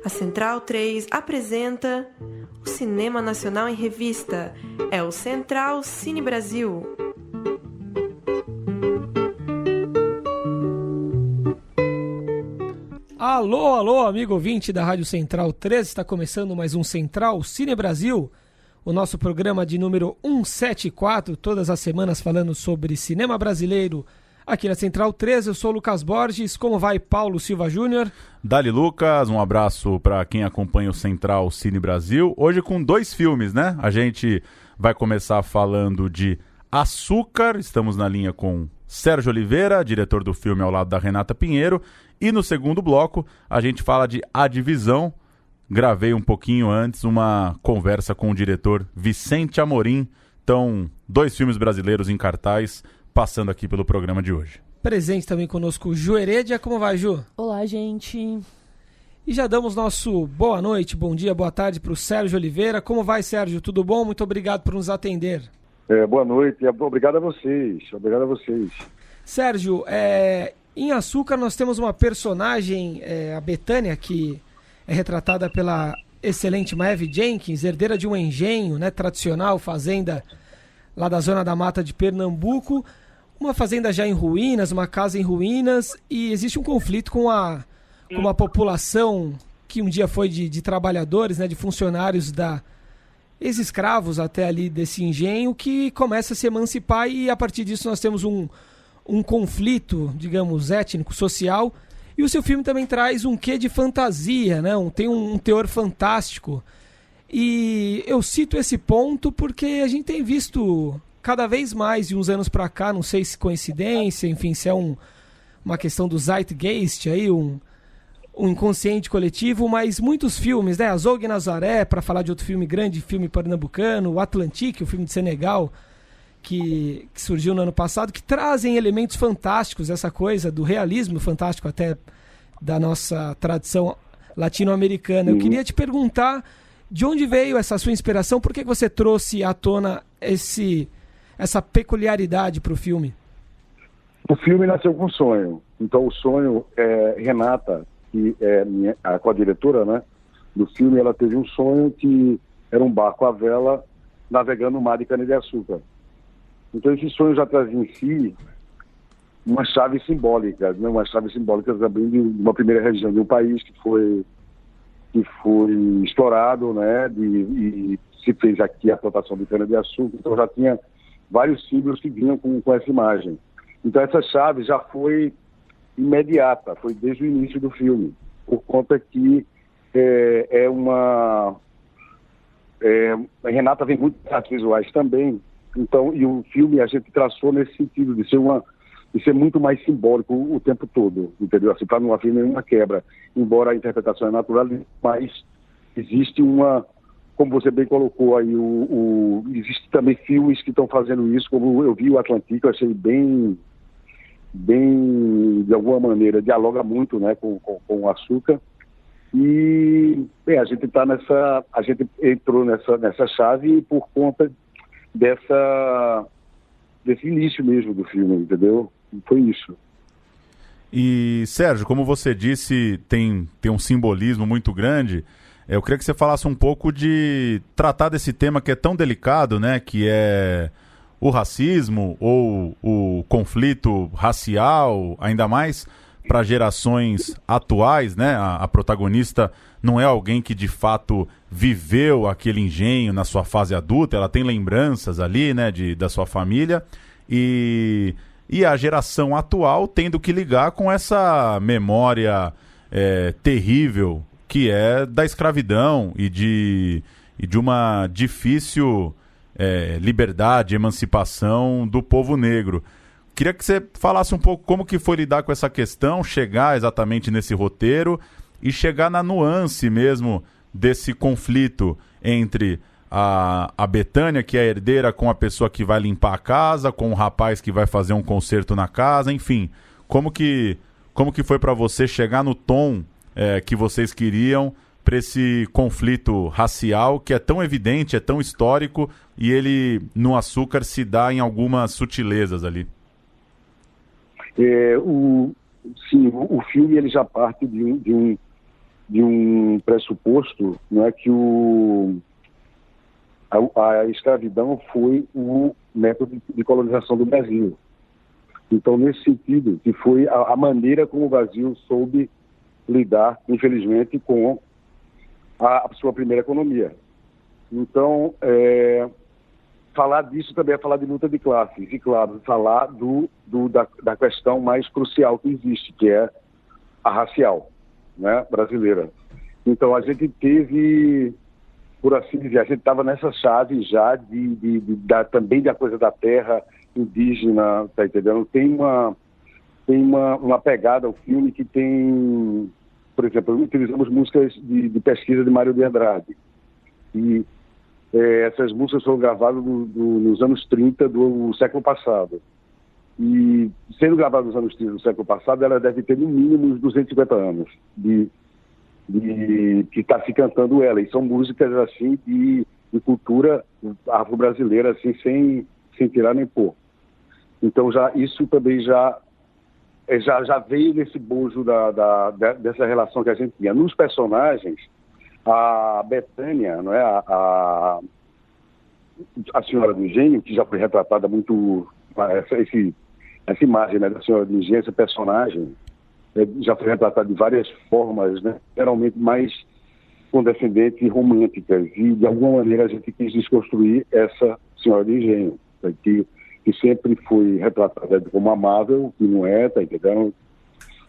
A Central 3 apresenta o Cinema Nacional em Revista. É o Central Cine Brasil. Alô, alô, amigo ouvinte da Rádio Central 3. Está começando mais um Central Cine Brasil, o nosso programa de número 174, todas as semanas falando sobre cinema brasileiro aqui na Central 3. Eu sou o Lucas Borges. Como vai, Paulo Silva Júnior? Dali, Lucas. Um abraço para quem acompanha o Central Cine Brasil. Hoje com 2 filmes, né? A gente vai começar falando de Açúcar. Estamos na linha com Sérgio Oliveira, diretor do filme, ao lado da Renata Pinheiro. E no segundo bloco, a gente fala de A Divisão. Gravei um pouquinho antes uma conversa com o diretor Vicente Amorim. Então, 2 filmes brasileiros em cartaz, passando aqui pelo programa de hoje. Presente também conosco o Ju Heredia. Como vai, Ju? Olá, gente. E já damos nosso boa noite, bom dia, boa tarde para o Sérgio Oliveira. Como vai, Sérgio? Tudo bom? Muito obrigado por nos atender. Boa noite. Obrigado a vocês. Obrigado a vocês. Sérgio, em Açúcar nós temos uma personagem, a Betânia, que é retratada pela excelente Maeve Jenkins, herdeira de um engenho, né, tradicional, fazenda lá da zona da mata de Pernambuco. Uma fazenda já em ruínas, uma casa em ruínas, e existe um conflito com uma população que um dia foi de trabalhadores, né, de funcionários ex-escravos até ali desse engenho, que começa a se emancipar, e a partir disso nós temos um conflito, digamos, étnico, social. E o seu filme também traz um quê de fantasia, né? Tem um teor fantástico. E eu cito esse ponto porque a gente tem visto cada vez mais, de uns anos para cá, não sei se coincidência, enfim, se é uma questão do zeitgeist aí, um inconsciente coletivo, mas muitos filmes, né? Azougue Nazaré, para falar de outro filme grande, filme pernambucano, o Atlantique, o filme de Senegal, que surgiu no ano passado, que trazem elementos fantásticos, essa coisa do realismo fantástico até da nossa tradição latino-americana. Eu queria te perguntar de onde veio essa sua inspiração, por que você trouxe à tona essa peculiaridade para o filme? O filme nasceu com um sonho. Então o sonho, Renata, que é a co-diretora, né, do filme, ela teve um sonho que era um barco à vela navegando no mar de cana-de-açúcar. Então esse sonho já trazia em si uma chave simbólica, né? Uma chave simbólica também de uma primeira região de um país que foi explorado, né? E se fez aqui a plantação de cana-de-açúcar. Então já tinha vários símbolos que vinham com essa imagem. Então essa chave já foi imediata, foi desde o início do filme, por conta que a Renata vem muito de artes visuais também. Então, e o filme a gente traçou nesse sentido de ser muito mais simbólico o tempo todo, entendeu? Assim, para não haver nenhuma quebra, embora a interpretação é natural, mas existe como você bem colocou aí, existe também filmes que estão fazendo isso, como eu vi o Atlantique, eu achei bem, de alguma maneira, dialoga muito, né, com o Açúcar. E, a gente entrou nessa chave por conta desse início mesmo do filme, entendeu? Foi isso. E, Sérgio, como você disse, tem um simbolismo muito grande. Eu queria que você falasse um pouco de tratar desse tema que é tão delicado, né? Que é o racismo ou o conflito racial, ainda mais para gerações atuais, né? A protagonista não é alguém que de fato viveu aquele engenho na sua fase adulta, ela tem lembranças ali, né, da sua família, e a geração atual tendo que ligar com essa memória terrível que é da escravidão e de uma difícil liberdade, emancipação do povo negro. Queria que você falasse um pouco como que foi lidar com essa questão, chegar exatamente nesse roteiro e chegar na nuance mesmo desse conflito entre a Betânia, que é a herdeira, com a pessoa que vai limpar a casa, com o rapaz que vai fazer um concerto na casa, enfim. Como que foi para você chegar no tom que vocês queriam para esse conflito racial que é tão evidente, é tão histórico, e ele no Açúcar se dá em algumas sutilezas ali? Sim, o filme ele já parte de de um pressuposto, não é, que a escravidão foi o método de colonização do Brasil. Então, nesse sentido, que foi a maneira como o Brasil soube lidar, infelizmente, com a sua primeira economia. Então, falar disso também é falar de luta de classes, e, claro, falar da questão mais crucial que existe, que é a racial, né, brasileira. Então, a gente teve, por assim dizer, a gente estava nessa chave já também da coisa da terra indígena, tá entendendo? Tem uma pegada ao filme que tem, por exemplo, utilizamos músicas de pesquisa de Mário de Andrade. E essas músicas foram gravadas nos anos 30 do século passado. E, sendo gravadas nos anos 30 do século passado, ela deve ter no mínimo uns 250 anos que está se cantando ela. E são músicas, assim, de cultura afro-brasileira, assim, sem tirar nem pôr. Então, isso também já veio desse bojo dessa relação que a gente tinha. Nos personagens, a Betânia, não é? A Senhora do Engenho, que já foi retratada muito, essa imagem, né, da Senhora do Engenho, esse personagem, já foi retratada de várias formas, né? Geralmente mais condescendentes e românticas, e de alguma maneira a gente quis desconstruir essa Senhora do Engenho, né, que sempre foi retratada como amável, que não é, tá entendendo?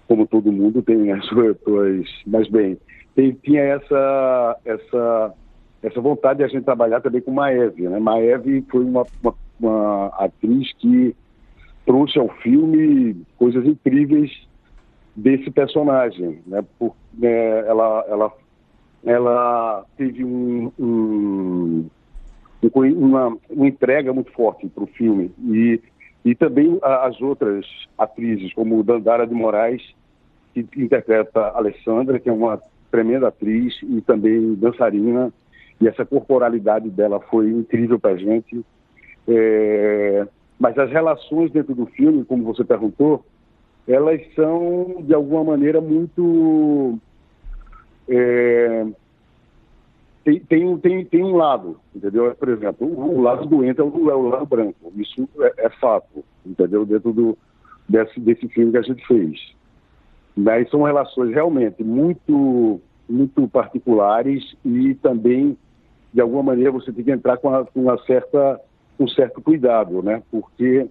Como todo mundo tem as suas... Mas bem, tinha essa vontade de a gente trabalhar também com Maeve, né? Maeve foi uma atriz que trouxe ao filme coisas incríveis desse personagem, né? Ela teve uma entrega muito forte para o filme, e também as outras atrizes, como Dandara de Moraes, que interpreta a Alessandra, que é uma tremenda atriz e também dançarina, e essa corporalidade dela foi incrível para a gente. Mas as relações dentro do filme, como você perguntou, elas são, de alguma maneira, muito... Tem um lado, entendeu? Por exemplo, o lado doente é o lado branco. Isso é fato, entendeu? Dentro desse filme que a gente fez. Mas são relações realmente muito, muito particulares, e também, de alguma maneira, você tem que entrar com um certo cuidado, né? Porque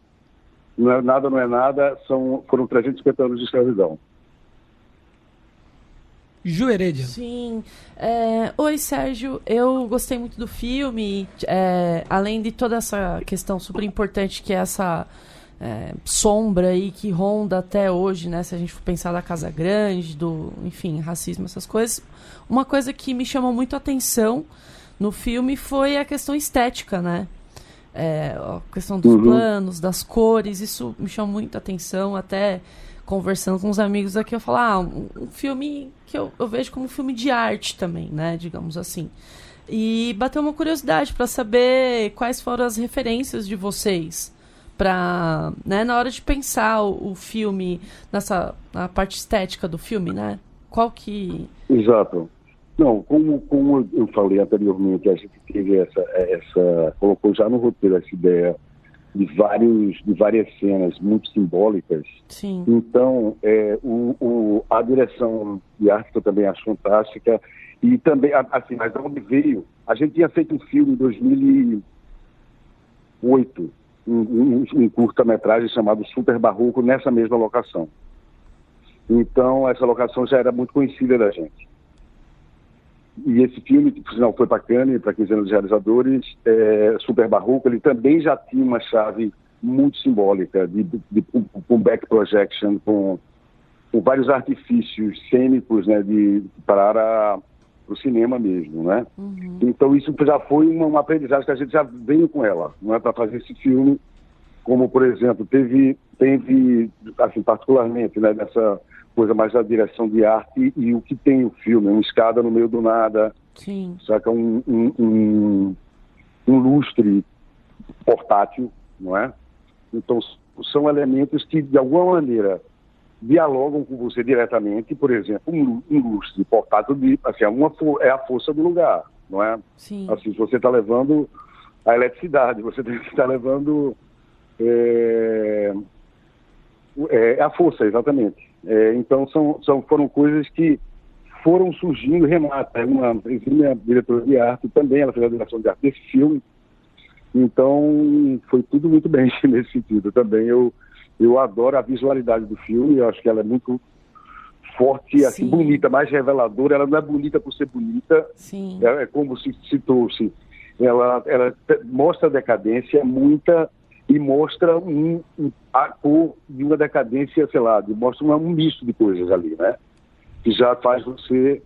não é nada, foram 350 anos de escravidão. Ju Heredia. Sim. Oi, Sérgio. Eu gostei muito do filme. Além de toda essa questão super importante que é essa sombra aí que ronda até hoje, né? Se a gente for pensar da Casa Grande, enfim, racismo, essas coisas. Uma coisa que me chamou muito a atenção no filme foi a questão estética, né? A questão dos planos, das cores. Isso me chamou muito a atenção. Até conversando com os amigos aqui, eu falo, um filme que eu vejo como um filme de arte também, né, digamos assim. E bateu uma curiosidade para saber quais foram as referências de vocês para, né, na hora de pensar o filme, na parte estética do filme, né? Qual que... Exato. Não, como eu falei anteriormente, a gente teve colocou já no roteiro essa ideia de várias cenas muito simbólicas. Sim. Então, a direção de arte que eu também acho fantástica, e também, assim, mas de onde veio, a gente tinha feito um filme em 2008, um curta-metragem chamado Super Barroco, nessa mesma locação. Então, essa locação já era muito conhecida da gente. E esse filme, que por sinal foi para Cannes, para 15 anos de realizadores, Super Barroco, ele também já tinha uma chave muito simbólica, com back projection, com vários artifícios cênicos, né, para o cinema mesmo, né? Uhum. Então isso já foi uma aprendizagem que a gente já veio com ela, não é, para fazer esse filme, como, por exemplo, teve assim, particularmente, né, nessa coisa mais da direção de arte, e o que tem o filme, uma escada no meio do nada, Sim. saca, um lustre portátil, não é? Então, são elementos que, de alguma maneira, dialogam com você diretamente, por exemplo, um lustre portátil, assim, é a força do lugar, não é? Sim. Assim, se você está levando a eletricidade, você está levando a força, exatamente. Então, foram coisas que foram surgindo. Renata é uma exímia diretora de arte também, ela fez a direção de arte desse filme, então foi tudo muito bem nesse sentido também. Eu adoro a visualidade do filme, eu acho que ela é muito forte, assim, bonita, mais reveladora. Ela não é bonita por ser bonita. Sim. É como se citou-se. Ela mostra a decadência muita e mostra a cor de uma decadência, sei lá, mostra um misto de coisas ali, né? Que já faz você,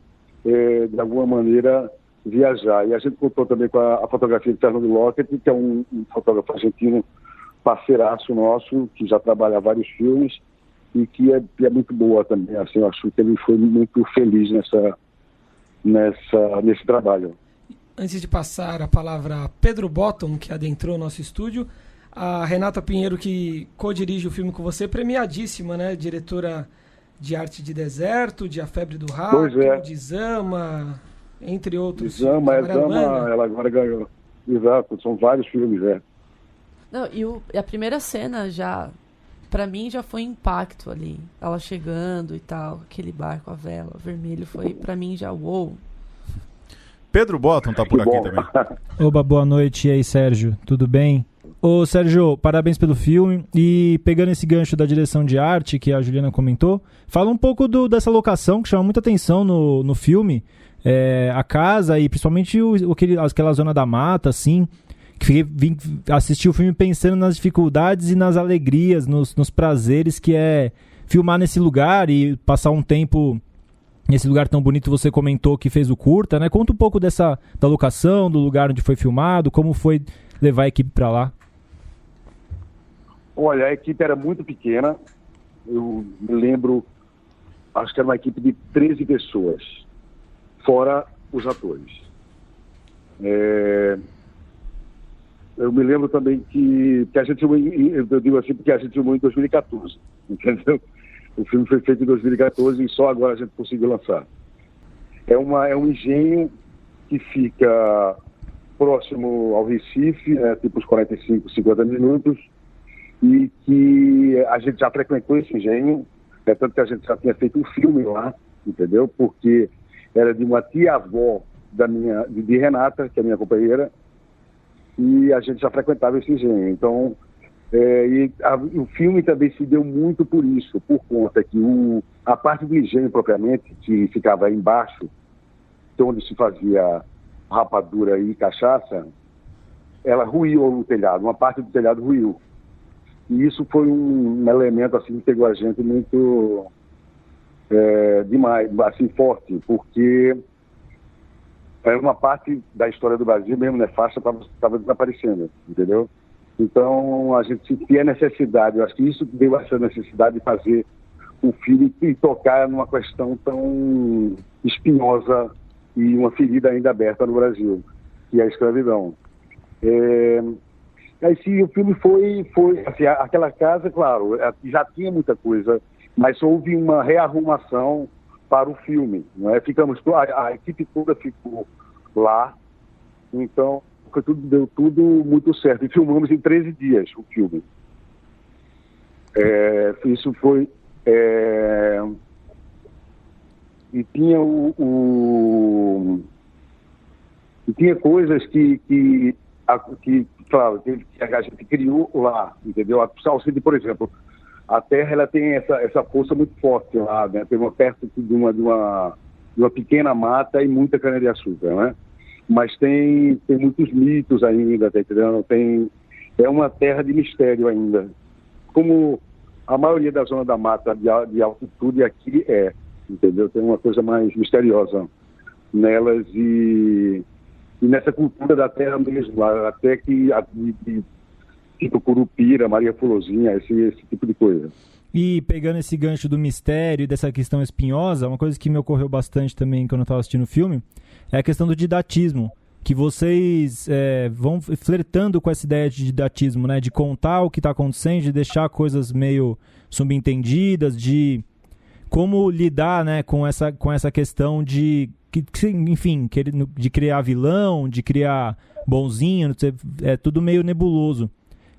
de alguma maneira, viajar. E a gente contou também com a fotografia de Fernando Lockett, que é um fotógrafo argentino, parceiraço nosso, que já trabalha há vários filmes e que é muito boa também. Assim, eu acho que ele foi muito feliz nesse trabalho. Antes de passar a palavra a Pedro Botton, que adentrou o nosso estúdio, a Renata Pinheiro, que co-dirige o filme com você, premiadíssima, né? Diretora de Arte de Deserto, de A Febre do Rato, de Zama, entre outros. Zama, ela agora ganhou. Exato, são vários filmes, Não, e a primeira cena já, pra mim, já foi impacto ali. Ela chegando e tal, aquele barco, a vela, vermelho, foi pra mim já uou. Pedro Botton tá por aqui também. Oba, boa noite. E aí, Sérgio? Tudo bem? Ô, Sérgio, parabéns pelo filme. E pegando esse gancho da direção de arte que a Juliana comentou, fala um pouco dessa locação que chama muita atenção no filme. A casa e principalmente aquela zona da mata, assim, que vim assistir o filme pensando nas dificuldades e nas alegrias, nos prazeres que é filmar nesse lugar e passar um tempo nesse lugar tão bonito. Você comentou que fez o curta, né? Conta um pouco da locação, do lugar onde foi filmado, como foi levar a equipe para lá. Olha, a equipe era muito pequena. Eu me lembro, acho que era uma equipe de 13 pessoas, fora os atores. Eu me lembro também que a gente filmou, eu digo assim, porque a gente filmou em 2014, entendeu? O filme foi feito em 2014 e só agora a gente conseguiu lançar. É um engenho que fica próximo ao Recife, tipo uns 45, 50 minutos, e que a gente já frequentou esse engenho, tanto que a gente já tinha feito um filme lá, entendeu? Porque era de uma tia-avó de Renata, que é minha companheira, e a gente já frequentava esse engenho. Então, o filme também se deu muito por isso, por conta que a parte do engenho propriamente, que ficava embaixo, onde se fazia rapadura e cachaça, ela ruiu no telhado, uma parte do telhado ruiu. E isso foi um elemento assim, que pegou a gente muito demais, assim, forte, porque era uma parte da história do Brasil mesmo nefasta, estava desaparecendo, entendeu? Então a gente sentia a necessidade, eu acho que isso deu essa necessidade de fazer um filme e tocar numa questão tão espinhosa e uma ferida ainda aberta no Brasil, que é a escravidão. Assim, o filme foi assim, aquela casa, claro, já tinha muita coisa, mas houve uma rearrumação para o filme, não é? A equipe toda ficou lá, então deu tudo muito certo. E filmamos em 13 dias o filme. Isso foi... E tinha e tinha coisas que claro, que a gente criou lá, entendeu? Por exemplo, a Terra ela tem essa força muito forte lá, né? Tem perto de uma pequena mata e muita cana-de-açúcar, né? Mas tem muitos mitos ainda, tá entendendo? É uma terra de mistério ainda. Como a maioria da zona da mata de altitude aqui entendeu? Tem uma coisa mais misteriosa nelas e nessa cultura da terra mesmo, até que tipo Curupira, Maria Fulozinha, esse tipo de coisa. E pegando esse gancho do mistério e dessa questão espinhosa, uma coisa que me ocorreu bastante também quando eu estava assistindo o filme é a questão do didatismo, que vocês vão flertando com essa ideia de didatismo, né? De contar o que está acontecendo, de deixar coisas meio subentendidas, de como lidar, né, com essa questão de, enfim, de criar vilão, de criar bonzinho, é tudo meio nebuloso.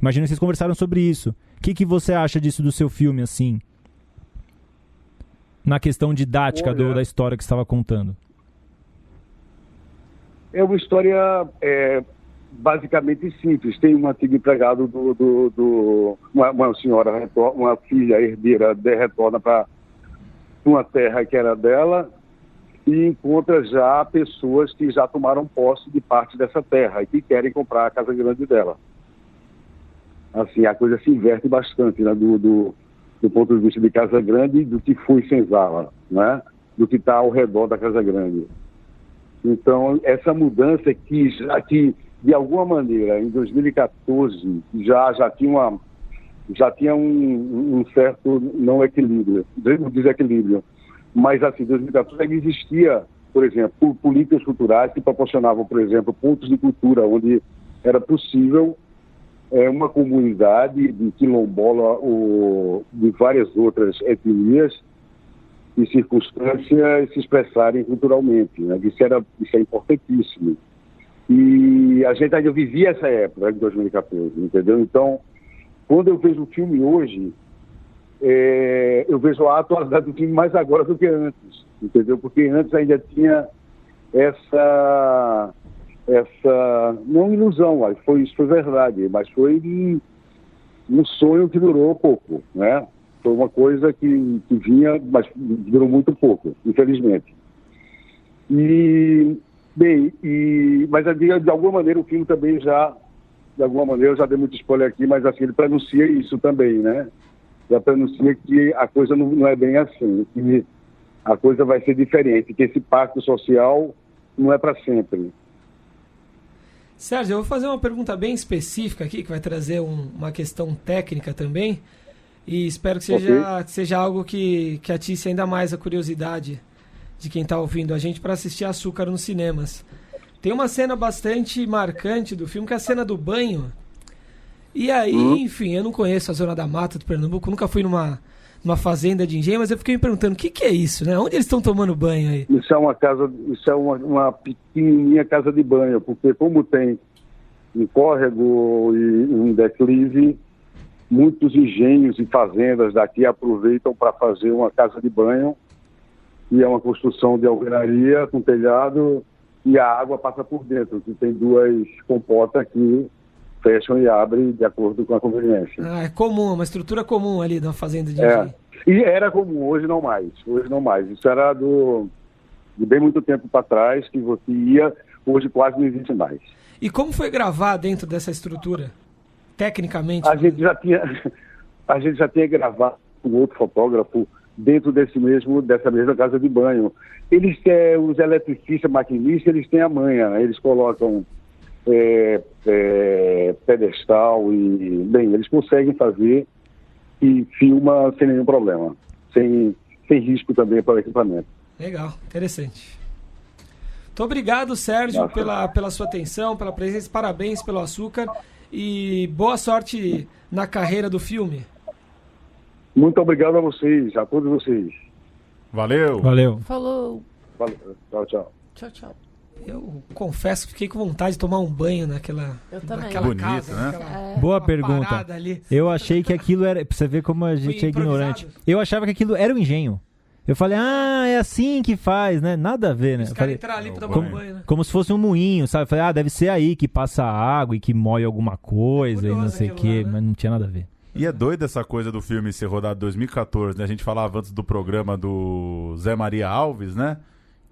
Imagino que vocês conversaram sobre isso. O que você acha disso do seu filme, assim? Na questão didática da história que você estava contando. É uma história basicamente simples. Tem um antigo empregado uma senhora, uma filha herdeira, retorna para uma terra que era dela e encontra já pessoas que já tomaram posse de parte dessa terra e que querem comprar a casa grande dela. Assim, a coisa se inverte bastante, né, do ponto de vista de Casa Grande, do que foi Senzala, né, do que está ao redor da Casa Grande. Então, essa mudança que de alguma maneira, em 2014, já tinha um certo não equilíbrio, um desequilíbrio. Mas, assim, em 2014 existia, por exemplo, políticas culturais que proporcionavam, por exemplo, pontos de cultura onde era possível uma comunidade de quilombola ou de várias outras etnias e circunstâncias se expressarem culturalmente, né? Isso é importantíssimo. E a gente ainda vivia essa época, de 2014, entendeu? Então, quando eu vejo o filme hoje, eu vejo a atualidade do filme mais agora do que antes, entendeu? Porque antes ainda tinha essa não ilusão, isso foi verdade, mas foi um sonho que durou pouco, né? Foi uma coisa que vinha, mas durou muito pouco, infelizmente. Mas de alguma maneira o filme também de alguma maneira, eu já dei muito spoiler aqui, mas assim, ele pronuncia isso também, né? Já pronuncia que a coisa não é bem assim, que a coisa vai ser diferente, que esse pacto social não é para sempre. Sérgio, eu vou fazer uma pergunta bem específica aqui, que vai trazer uma questão técnica também, e espero que seja algo que atisse ainda mais a curiosidade de quem está ouvindo a gente para assistir Açúcar nos cinemas. Tem uma cena bastante marcante do filme, que é a cena do banho. E aí, enfim, eu não conheço a Zona da Mata do Pernambuco, nunca fui numa fazenda de engenho, mas eu fiquei me perguntando, o que é isso, né? Onde eles estão tomando banho aí? Isso é uma pequenininha casa de banho, porque como tem um córrego e um declive, muitos engenhos e fazendas daqui aproveitam para fazer uma casa de banho, e é uma construção de alvenaria com telhado, e a água passa por dentro, que tem duas comportas que fecham e abrem de acordo com a conveniência. É comum, uma estrutura comum ali da fazenda de engenho. E era comum, hoje não mais. Isso era de bem muito tempo para trás, que você ia, hoje quase não existe mais. E como foi gravar dentro dessa estrutura? Tecnicamente? A gente já tinha gravado com outro fotógrafo dentro dessa mesma casa de banho. Eles têm, os eletricistas, maquinistas, eles têm a manha, né? Eles colocam pedestal e, bem, eles conseguem fazer e filma sem nenhum problema, sem risco também para o equipamento. Legal, interessante. Muito obrigado, Sérgio, pela sua atenção, pela presença, parabéns pelo Açúcar e boa sorte na carreira do filme. Muito obrigado a vocês, a todos vocês. Valeu. Falou. Valeu. Tchau. Tchau. Eu confesso que fiquei com vontade de tomar um banho naquela Bonito, casa, né? Boa pergunta. Ali. Eu achei que aquilo era... Pra você ver como a gente é ignorante. Eu achava que aquilo era um engenho. Eu falei, é assim que faz, né? Nada a ver, né? Os caras entraram ali pra tomar um banho, né? Como se fosse um moinho, sabe? Eu falei, deve ser aí que passa água e que moe alguma coisa e não sei o quê, né? Mas não tinha nada a ver. E é doido essa coisa do filme ser rodado em 2014, né? A gente falava antes do programa do Zé Maria Alves, né?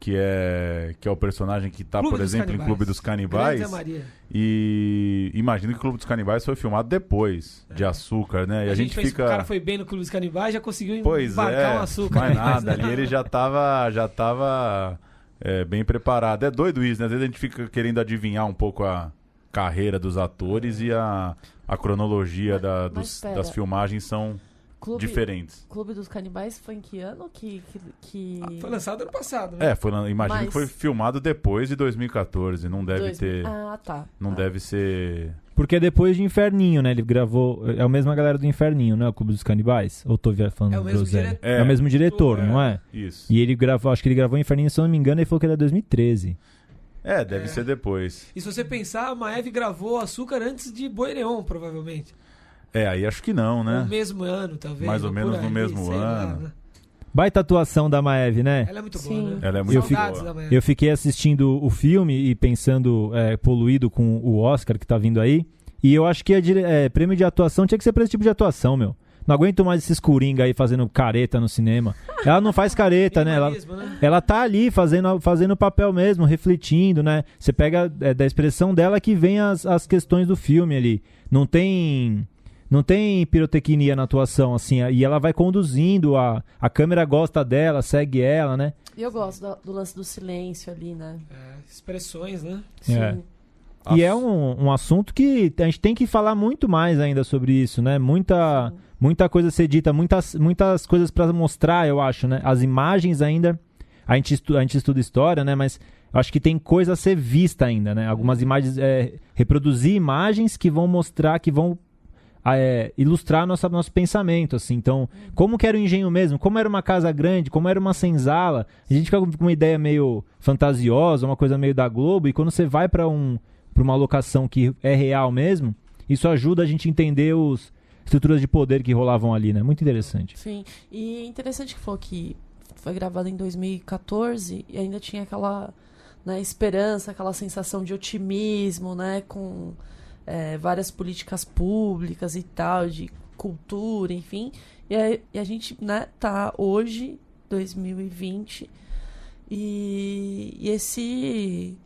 Que é o personagem que tá, por exemplo, em Clube dos Canibais. Zé Maria. E imagino que o Clube dos Canibais foi filmado depois de Açúcar, né? E a gente fica... O cara foi bem no Clube dos Canibais, já conseguiu embarcar um açúcar. Mais nada, ali ele já tava bem preparado. É doido isso, né? Às vezes a gente fica querendo adivinhar um pouco a carreira dos atores e a cronologia das filmagens são diferentes. Clube dos Canibais foi em que ano que... Foi lançado ano passado, né? Imagino que foi filmado depois de 2014, não deve ter... Ah, tá. Não deve ser... Porque é depois de Inferninho, né? Ele gravou... É a mesma galera do Inferninho, né? O Clube dos Canibais? Ou tô falando É o mesmo groselha? diretor. É o mesmo diretor, não é? Isso. E ele gravou... Acho que ele gravou Inferninho, se eu não me engano, ele falou que era 2013. Deve ser depois. E se você pensar, a Maeve gravou Açúcar antes de Boi Neon, provavelmente. Aí acho que não, né? No mesmo ano, talvez. Mais ou menos por no aí, mesmo sei lá, ano. né? Baita atuação da Maeve, né? Ela é muito Sim. boa, né? Ela é muito Saudades boa. da Maeve. Eu fiquei assistindo o filme e pensando poluído com o Oscar que tá vindo aí. E eu acho que prêmio de atuação tinha que ser pra esse tipo de atuação, meu. Não aguento mais esses coringa aí fazendo careta no cinema. Ela não faz careta, né? Ela tá ali fazendo o papel mesmo, refletindo, né? Você pega da expressão dela que vem as questões do filme ali. Não tem pirotecnia na atuação, assim. E ela vai conduzindo, a câmera gosta dela, segue ela, né? E eu gosto do lance do silêncio ali, né? Expressões, né? Sim. É. E é um assunto que a gente tem que falar muito mais ainda sobre isso, né? Muita coisa a ser dita, muitas coisas para mostrar, eu acho, né? As imagens ainda, a gente estuda história, né? Mas acho que tem coisa a ser vista ainda, né? Algumas imagens, reproduzir imagens que vão mostrar, que vão ilustrar nosso pensamento, assim. Então, como que era o engenho mesmo? Como era uma casa grande? Como era uma senzala? A gente fica com uma ideia meio fantasiosa, uma coisa meio da Globo, e quando você vai para uma locação que é real mesmo, isso ajuda a gente a entender as estruturas de poder que rolavam ali, né? Muito interessante. Sim, e interessante que falou que foi gravado em 2014 e ainda tinha aquela, né, esperança, aquela sensação de otimismo, né, com várias políticas públicas e tal, de cultura, enfim. E a gente, né, tá hoje, 2020, e esse...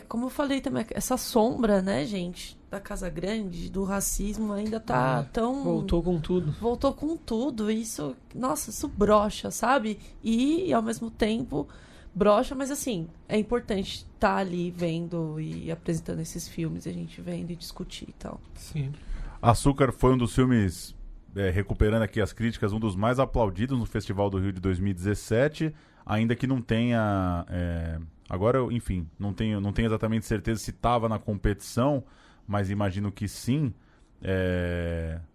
como eu falei também, essa sombra, né, gente, da Casa Grande, do racismo, ainda tá tão... Voltou com tudo. Voltou com tudo. Isso, nossa, isso brocha, sabe? E ao mesmo tempo, brocha, mas assim, é importante estar ali vendo e apresentando esses filmes, a gente vendo e discutir e tal. Sim. Açúcar foi um dos filmes, recuperando aqui as críticas, um dos mais aplaudidos no Festival do Rio de 2017, ainda que não tenha... Agora, enfim, não tenho exatamente certeza se estava na competição, mas imagino que sim.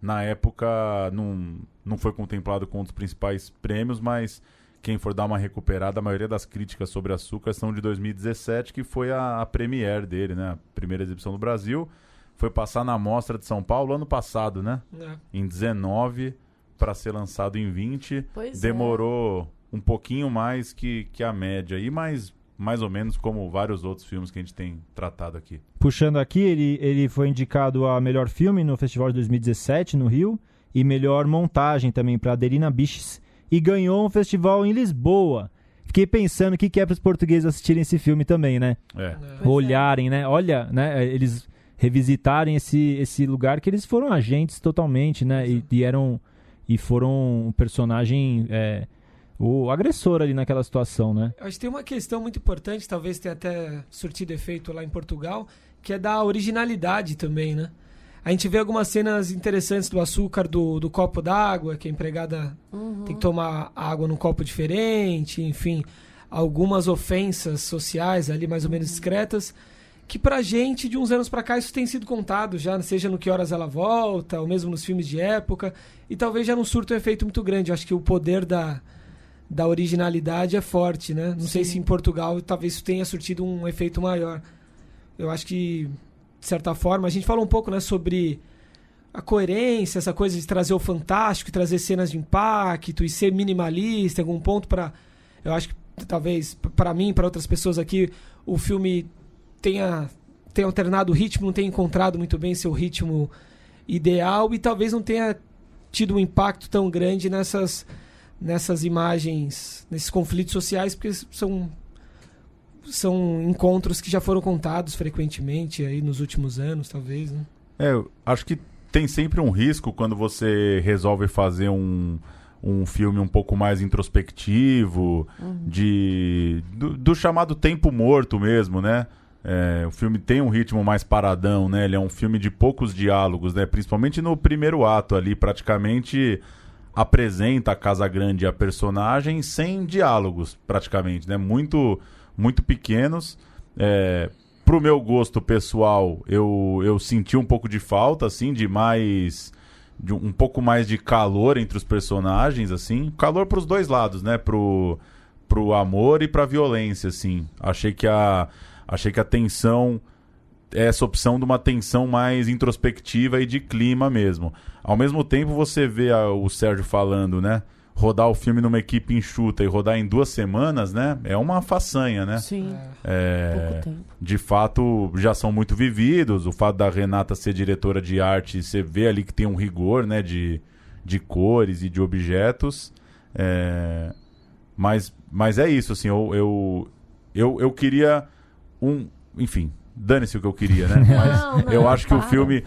Na época não foi contemplado com um dos principais prêmios, mas quem for dar uma recuperada, a maioria das críticas sobre Açúcar são de 2017, que foi a premiere dele, né? A primeira exibição no Brasil. Foi passar na Mostra de São Paulo ano passado, né? Em 19, para ser lançado em 20. Demorou um pouquinho mais que a média aí, mas mais ou menos como vários outros filmes que a gente tem tratado aqui. Puxando aqui, ele foi indicado a melhor filme no Festival de 2017, no Rio, e melhor montagem também para Adelina Biches, e ganhou um festival em Lisboa. Fiquei pensando o que é para os portugueses assistirem esse filme também, né? Olharem, né? Olha, né? Eles revisitarem esse lugar que eles foram agentes totalmente, né? E foram um personagem... o agressor ali naquela situação, né? Acho que tem uma questão muito importante, talvez tenha até surtido efeito lá em Portugal, que é da originalidade também, né? A gente vê algumas cenas interessantes do Açúcar, do copo d'água, que a empregada tem que tomar água num copo diferente, enfim, algumas ofensas sociais ali mais ou menos discretas, que pra gente, de uns anos pra cá, isso tem sido contado já, seja no Que Horas Ela Volta, ou mesmo nos filmes de época, e talvez já não surta um efeito muito grande. Eu acho que o poder da originalidade é forte, né? Não sei se em Portugal talvez isso tenha surtido um efeito maior. Eu acho que, de certa forma, a gente falou um pouco, né, sobre a coerência, essa coisa de trazer o fantástico, trazer cenas de impacto e ser minimalista em algum ponto para... Eu acho que talvez, para mim, para outras pessoas aqui, o filme tenha alternado o ritmo, não tenha encontrado muito bem seu ritmo ideal e talvez não tenha tido um impacto tão grande nessas imagens, nesses conflitos sociais, porque são encontros que já foram contados frequentemente aí nos últimos anos, talvez, né? Eu acho que tem sempre um risco quando você resolve fazer um filme um pouco mais introspectivo, do chamado tempo morto mesmo, né? O filme tem um ritmo mais paradão, né? Ele é um filme de poucos diálogos, né? Principalmente no primeiro ato ali, praticamente apresenta a Casagrande e a personagem sem diálogos, praticamente, né? Muito, muito pequenos. Pro meu gosto pessoal, eu senti um pouco de falta, assim, de um pouco mais de calor entre os personagens, assim. Calor pros dois lados, né? Pro amor e pra violência, assim. Achei que a tensão... essa opção de uma tensão mais introspectiva e de clima mesmo. Ao mesmo tempo, você vê o Sérgio falando, né? Rodar o filme numa equipe enxuta e rodar em 2 semanas, né? É uma façanha, né? Sim, pouco tempo. De fato, já são muito vividos. O fato da Renata ser diretora de arte, você vê ali que tem um rigor, né? De cores e de objetos. Mas é isso, assim. Eu queria enfim... Dane-se o que eu queria, né? Mas eu acho que o filme...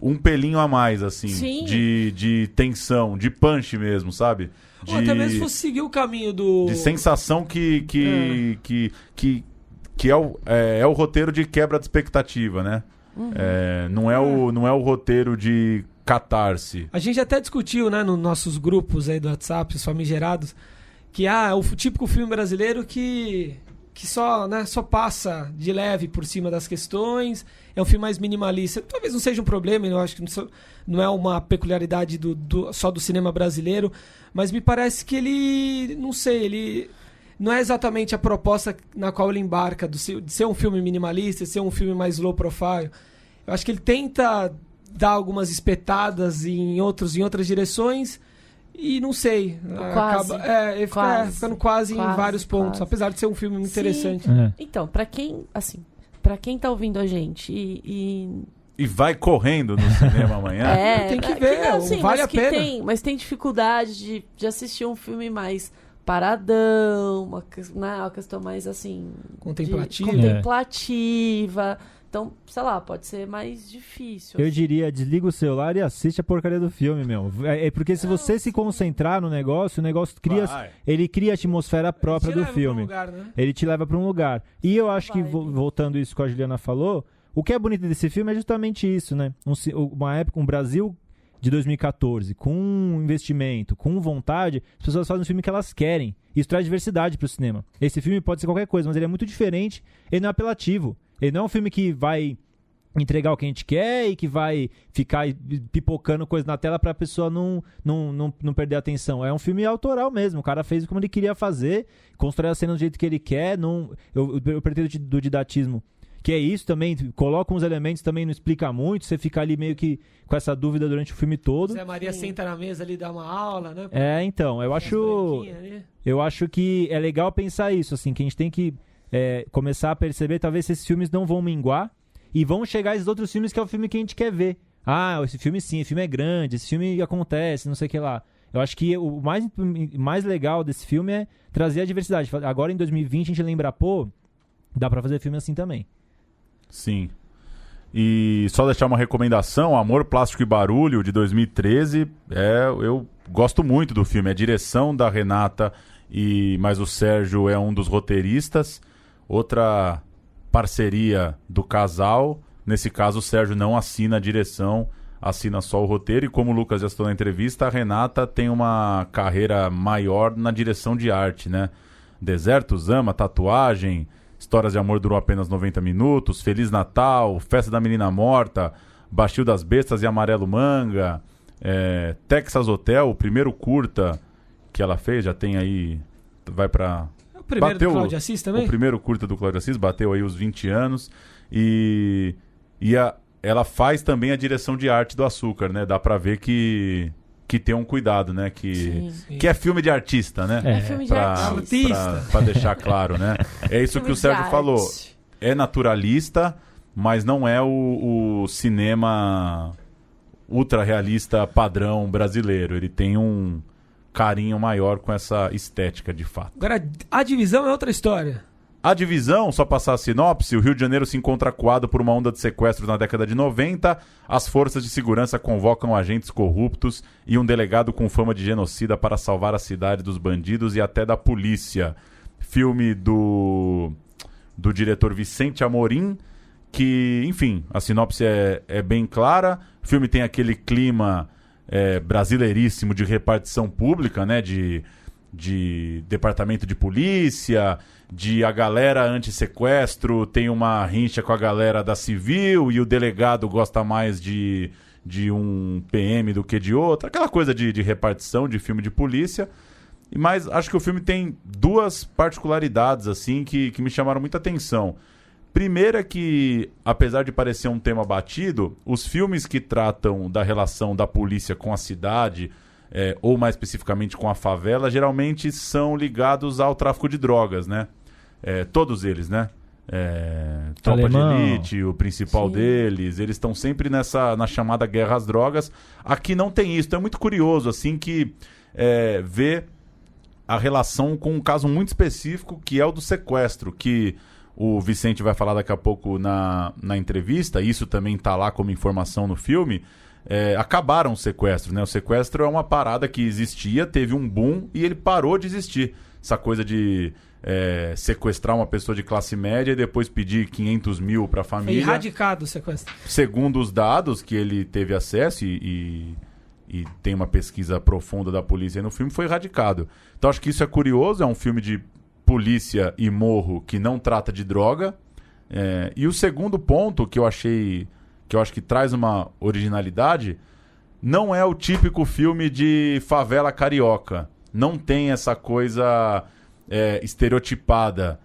um pelinho a mais, assim. De tensão, de punch mesmo, sabe? Ou até mesmo se fosse seguir o caminho do... De sensação que é o roteiro de quebra de expectativa, né? Não é o roteiro de catarse. A gente até discutiu, né, nos nossos grupos aí do WhatsApp, os famigerados, que é o típico filme brasileiro que só passa de leve por cima das questões, é um filme mais minimalista. Talvez não seja um problema, eu acho que não é uma peculiaridade só do cinema brasileiro, mas me parece que ele não é exatamente a proposta na qual ele embarca, de ser um filme minimalista, de ser um filme mais low profile. Eu acho que ele tenta dar algumas espetadas em outras direções, e não sei, acaba ficando quase em vários pontos, apesar de ser um filme muito interessante. Então, pra quem tá ouvindo a gente e vai correndo no cinema amanhã, tem que ver, vale a pena. Mas tem dificuldade de assistir um filme mais paradão, uma questão mais assim... contemplativa. Então, sei lá, pode ser mais difícil. Eu diria, desliga o celular e assiste a porcaria do filme, meu. Porque se você se concentrar no negócio, o negócio ele cria a atmosfera própria do filme. Ele te leva pra um lugar. E eu acho que, voltando isso que a Juliana falou, o que é bonito desse filme é justamente isso, né? Uma época, um Brasil de 2014, com investimento, com vontade, as pessoas fazem um filme que elas querem. Isso traz diversidade pro cinema. Esse filme pode ser qualquer coisa, mas ele é muito diferente, ele não é apelativo. Ele não é um filme que vai entregar o que a gente quer e que vai ficar pipocando coisa na tela pra pessoa não perder a atenção. É um filme autoral mesmo. O cara fez como ele queria fazer, constrói a cena do jeito que ele quer. Eu pretendo do didatismo, que é isso também. Coloca uns elementos também, não explica muito. Você fica ali meio que com essa dúvida durante o filme todo. Zé Maria senta na mesa ali e dá uma aula, né? Então, eu acho que é legal pensar isso, assim, que a gente tem que começar a perceber, talvez esses filmes não vão minguar e vão chegar esses outros filmes que é o filme que a gente quer ver. Esse filme sim, esse filme é grande, esse filme acontece, não sei o que lá. Eu acho que o mais legal desse filme é trazer a diversidade. Agora em 2020 a gente lembra, dá pra fazer filme assim também. Sim. E só deixar uma recomendação, Amor, Plástico e Barulho, de 2013, eu gosto muito do filme, é a direção da Renata, mas o Sérgio é um dos roteiristas. Outra parceria do casal, nesse caso o Sérgio não assina a direção, assina só o roteiro, e como o Lucas já citou na entrevista, a Renata tem uma carreira maior na direção de arte, né? Deserto, Zama, Tatuagem, Histórias de Amor Durou Apenas 90 Minutos, Feliz Natal, Festa da Menina Morta, Bastil das Bestas e Amarelo Manga, Texas Hotel, o primeiro curta que ela fez, já tem aí, vai pra... O primeiro do Cláudio Assis também? O primeiro curta do Cláudio Assis, bateu aí os 20 anos, ela faz também a direção de arte do Açúcar, né? Dá pra ver que tem um cuidado, né? Que é filme de artista, né? É filme de artista. Pra deixar claro, né? É isso que o Sérgio falou. É naturalista, mas não é o cinema ultra realista padrão brasileiro. Ele tem um carinho maior com essa estética, de fato. Agora, A Divisão é outra história. A Divisão, só passar a sinopse, o Rio de Janeiro se encontra acuado por uma onda de sequestros na década de 90, as forças de segurança convocam agentes corruptos e um delegado com fama de genocida para salvar a cidade dos bandidos e até da polícia. Filme do diretor Vicente Amorim, que, enfim, a sinopse é bem clara. O filme tem aquele clima brasileiríssimo de repartição pública, né? De departamento de polícia, de a galera anti-sequestro tem uma rincha com a galera da civil e o delegado gosta mais de um PM do que de outro. Aquela coisa de repartição, de filme de polícia. Mas acho que o filme tem duas particularidades assim que me chamaram muita atenção. Primeiro é que, apesar de parecer um tema batido, os filmes que tratam da relação da polícia com a cidade, ou mais especificamente com a favela, geralmente são ligados ao tráfico de drogas, né? Todos eles, né? Tropa de Elite, o principal deles, eles estão sempre na chamada guerra às drogas. Aqui não tem isso, então é muito curioso, assim, que ver a relação com um caso muito específico, que é o do sequestro, que o Vicente vai falar daqui a pouco na entrevista, isso também está lá como informação no filme. Acabaram os sequestros, né? O sequestro é uma parada que existia, teve um boom e ele parou de existir. Essa coisa de sequestrar uma pessoa de classe média e depois pedir 500 mil para a família. Foi erradicado o sequestro. Segundo os dados que ele teve acesso e tem uma pesquisa profunda da polícia no filme, foi erradicado. Então acho que isso é curioso, é um filme de polícia e morro que não trata de droga. E o segundo ponto que eu acho que traz uma originalidade, não é o típico filme de favela carioca. Não tem essa coisa estereotipada.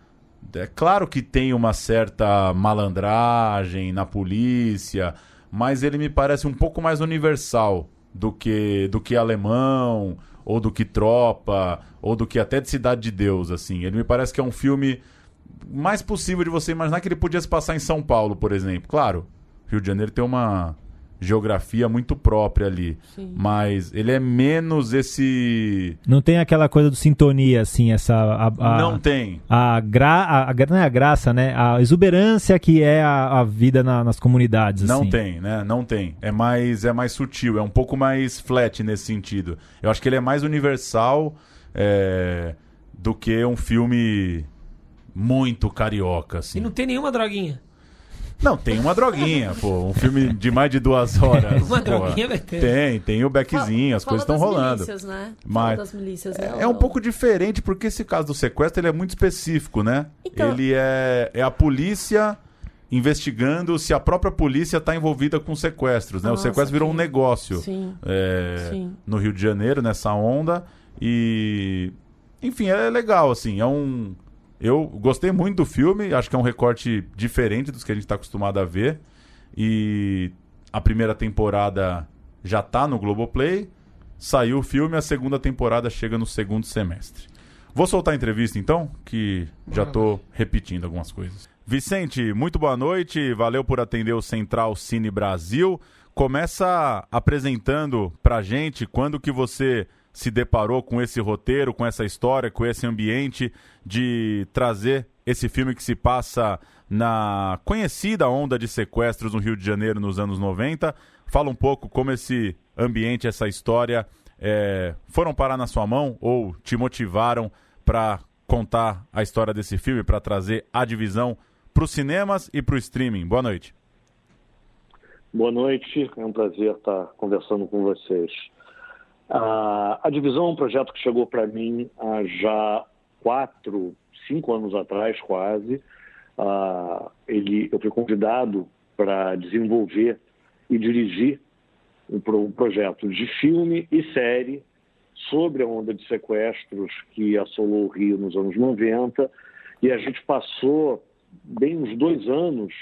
É claro que tem uma certa malandragem na polícia, mas ele me parece um pouco mais universal do que Alemão, ou do que Tropa, ou do que até de Cidade de Deus, assim. Ele me parece que é um filme mais possível de você imaginar que ele podia se passar em São Paulo, por exemplo. Claro, Rio de Janeiro tem uma geografia muito própria ali. Sim. Mas ele é menos esse... Não tem aquela coisa do sintonia, assim, não tem. Não é a graça, né? A exuberância que é a vida nas comunidades, assim. Não tem, né? Não tem. É mais sutil, é um pouco mais flat nesse sentido. Eu acho que ele é mais universal do que um filme muito carioca, assim. E não tem nenhuma droguinha. Não, tem uma droguinha, pô. Um filme de mais de 2 horas. Uma droguinha vai ter. Tem o beckzinho, as coisas estão rolando. Milícias, né? Mas das milícias, é um pouco diferente, porque esse caso do sequestro ele é muito específico, né? Então... Ele é a polícia investigando se a própria polícia está envolvida com sequestros, né? Nossa, o sequestro virou um negócio. Sim. No Rio de Janeiro, nessa onda. E... Enfim, é legal, assim. Eu gostei muito do filme, acho que é um recorte diferente dos que a gente está acostumado a ver. E a primeira temporada já está no Globoplay, saiu o filme, a segunda temporada chega no segundo semestre. Vou soltar a entrevista então, que já estou repetindo algumas coisas. Vicente, muito boa noite, valeu por atender o Central Cine Brasil. Começa apresentando pra gente quando que você se deparou com esse roteiro, com essa história, com esse ambiente de trazer esse filme que se passa na conhecida onda de sequestros no Rio de Janeiro nos anos 90. Fala um pouco como esse ambiente, essa história foram parar na sua mão ou te motivaram para contar a história desse filme, para trazer A Divisão para os cinemas e para o streaming. Boa noite. Boa noite, é um prazer estar conversando com vocês. A Divisão é um projeto que chegou para mim há já 5 anos atrás, quase. Eu fui convidado para desenvolver e dirigir um projeto de filme e série sobre a onda de sequestros que assolou o Rio nos anos 90. E a gente passou bem uns 2 anos,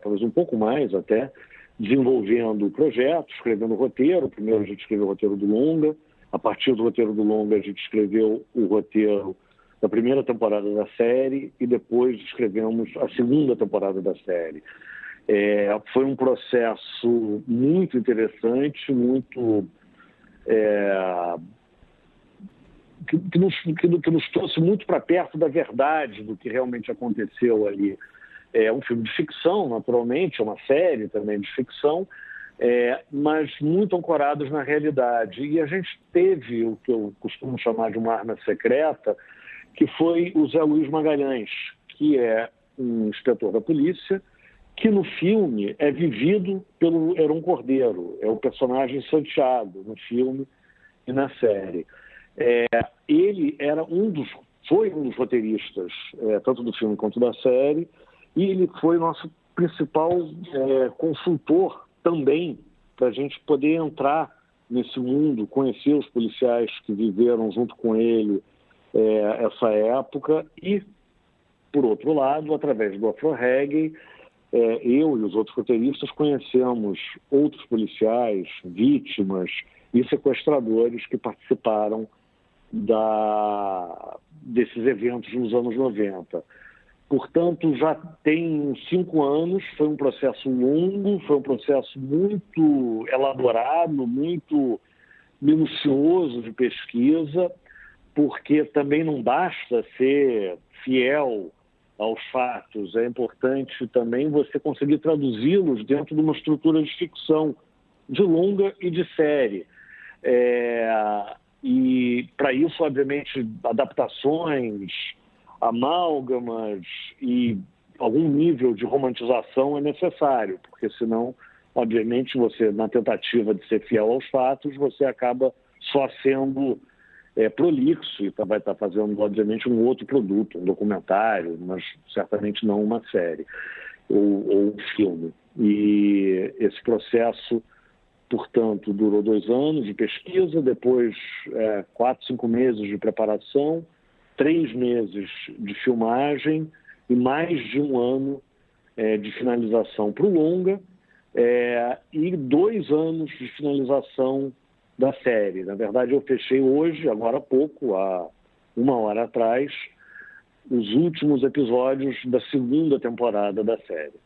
talvez um pouco mais até, desenvolvendo o projeto, escrevendo o roteiro. Primeiro a gente escreveu o roteiro do longa. A partir do roteiro do longa a gente escreveu o roteiro da primeira temporada da série e depois escrevemos a segunda temporada da série. Foi um processo muito interessante, muito que nos trouxe muito para perto da verdade do que realmente aconteceu ali. É um filme de ficção, naturalmente, é uma série também de ficção, mas muito ancorados na realidade. E a gente teve o que eu costumo chamar de uma arma secreta, que foi o Zé Luiz Magalhães, que é um inspetor da polícia, que no filme é vivido pelo Heron Cordeiro, é o personagem Santiago no filme e na série. Ele foi um dos roteiristas, tanto do filme quanto da série, e ele foi nosso principal consultor também, para a gente poder entrar nesse mundo, conhecer os policiais que viveram junto com ele essa época e, por outro lado, através do Afro-Reggae, eu e os outros roteiristas conhecemos outros policiais, vítimas e sequestradores que participaram desses eventos nos anos 90. Portanto, já tem 5 anos, foi um processo longo, foi um processo muito elaborado, muito minucioso de pesquisa, porque também não basta ser fiel aos fatos, é importante também você conseguir traduzi-los dentro de uma estrutura de ficção, de longa e de série. E para isso, obviamente, adaptações, amálgamas e algum nível de romantização é necessário, porque senão, obviamente, você, na tentativa de ser fiel aos fatos, você acaba só sendo prolixo e vai estar fazendo, obviamente, um outro produto, um documentário, mas certamente não uma série ou um filme. E esse processo, portanto, durou 2 anos de pesquisa, depois 4, 5 meses de preparação, 3 meses de filmagem e mais de 1 ano de finalização para o longa e 2 anos de finalização da série. Na verdade, eu fechei hoje, agora há pouco, há 1 hora atrás, os últimos episódios da 2ª temporada da série.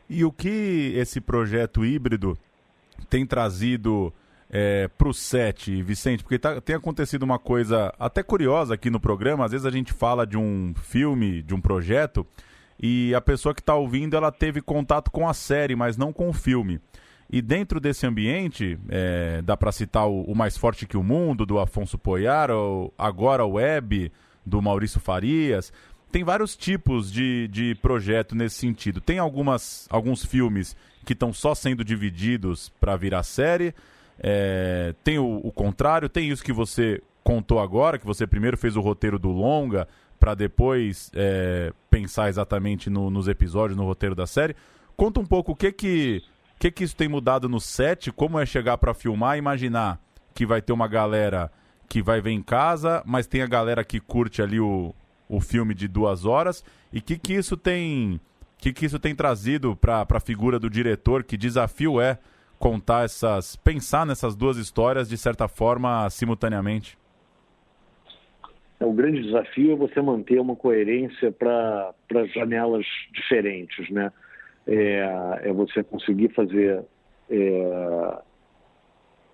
E o que esse projeto híbrido tem trazido para o set, Vicente? Porque tem acontecido uma coisa até curiosa aqui no programa. Às vezes a gente fala de um filme, de um projeto, e a pessoa que está ouvindo, ela teve contato com a série, mas não com o filme. E dentro desse ambiente, dá para citar o Mais Forte que o Mundo, do Afonso Poiar, ou Agora Web, do Maurício Farias. Tem vários tipos de projeto nesse sentido. Tem alguns filmes que estão só sendo divididos para virar série. Tem o contrário, tem isso que você contou agora, que você primeiro fez o roteiro do longa, para depois pensar exatamente nos episódios, no roteiro da série. Conta um pouco o que isso tem mudado no set, como é chegar para filmar e imaginar que vai ter uma galera que vai ver em casa, mas tem a galera que curte ali o filme de 2 horas, e que isso tem trazido para a figura do diretor, que desafio pensar nessas 2 histórias de certa forma simultaneamente? O grande desafio é você manter uma coerência para janelas diferentes, né? É você conseguir fazer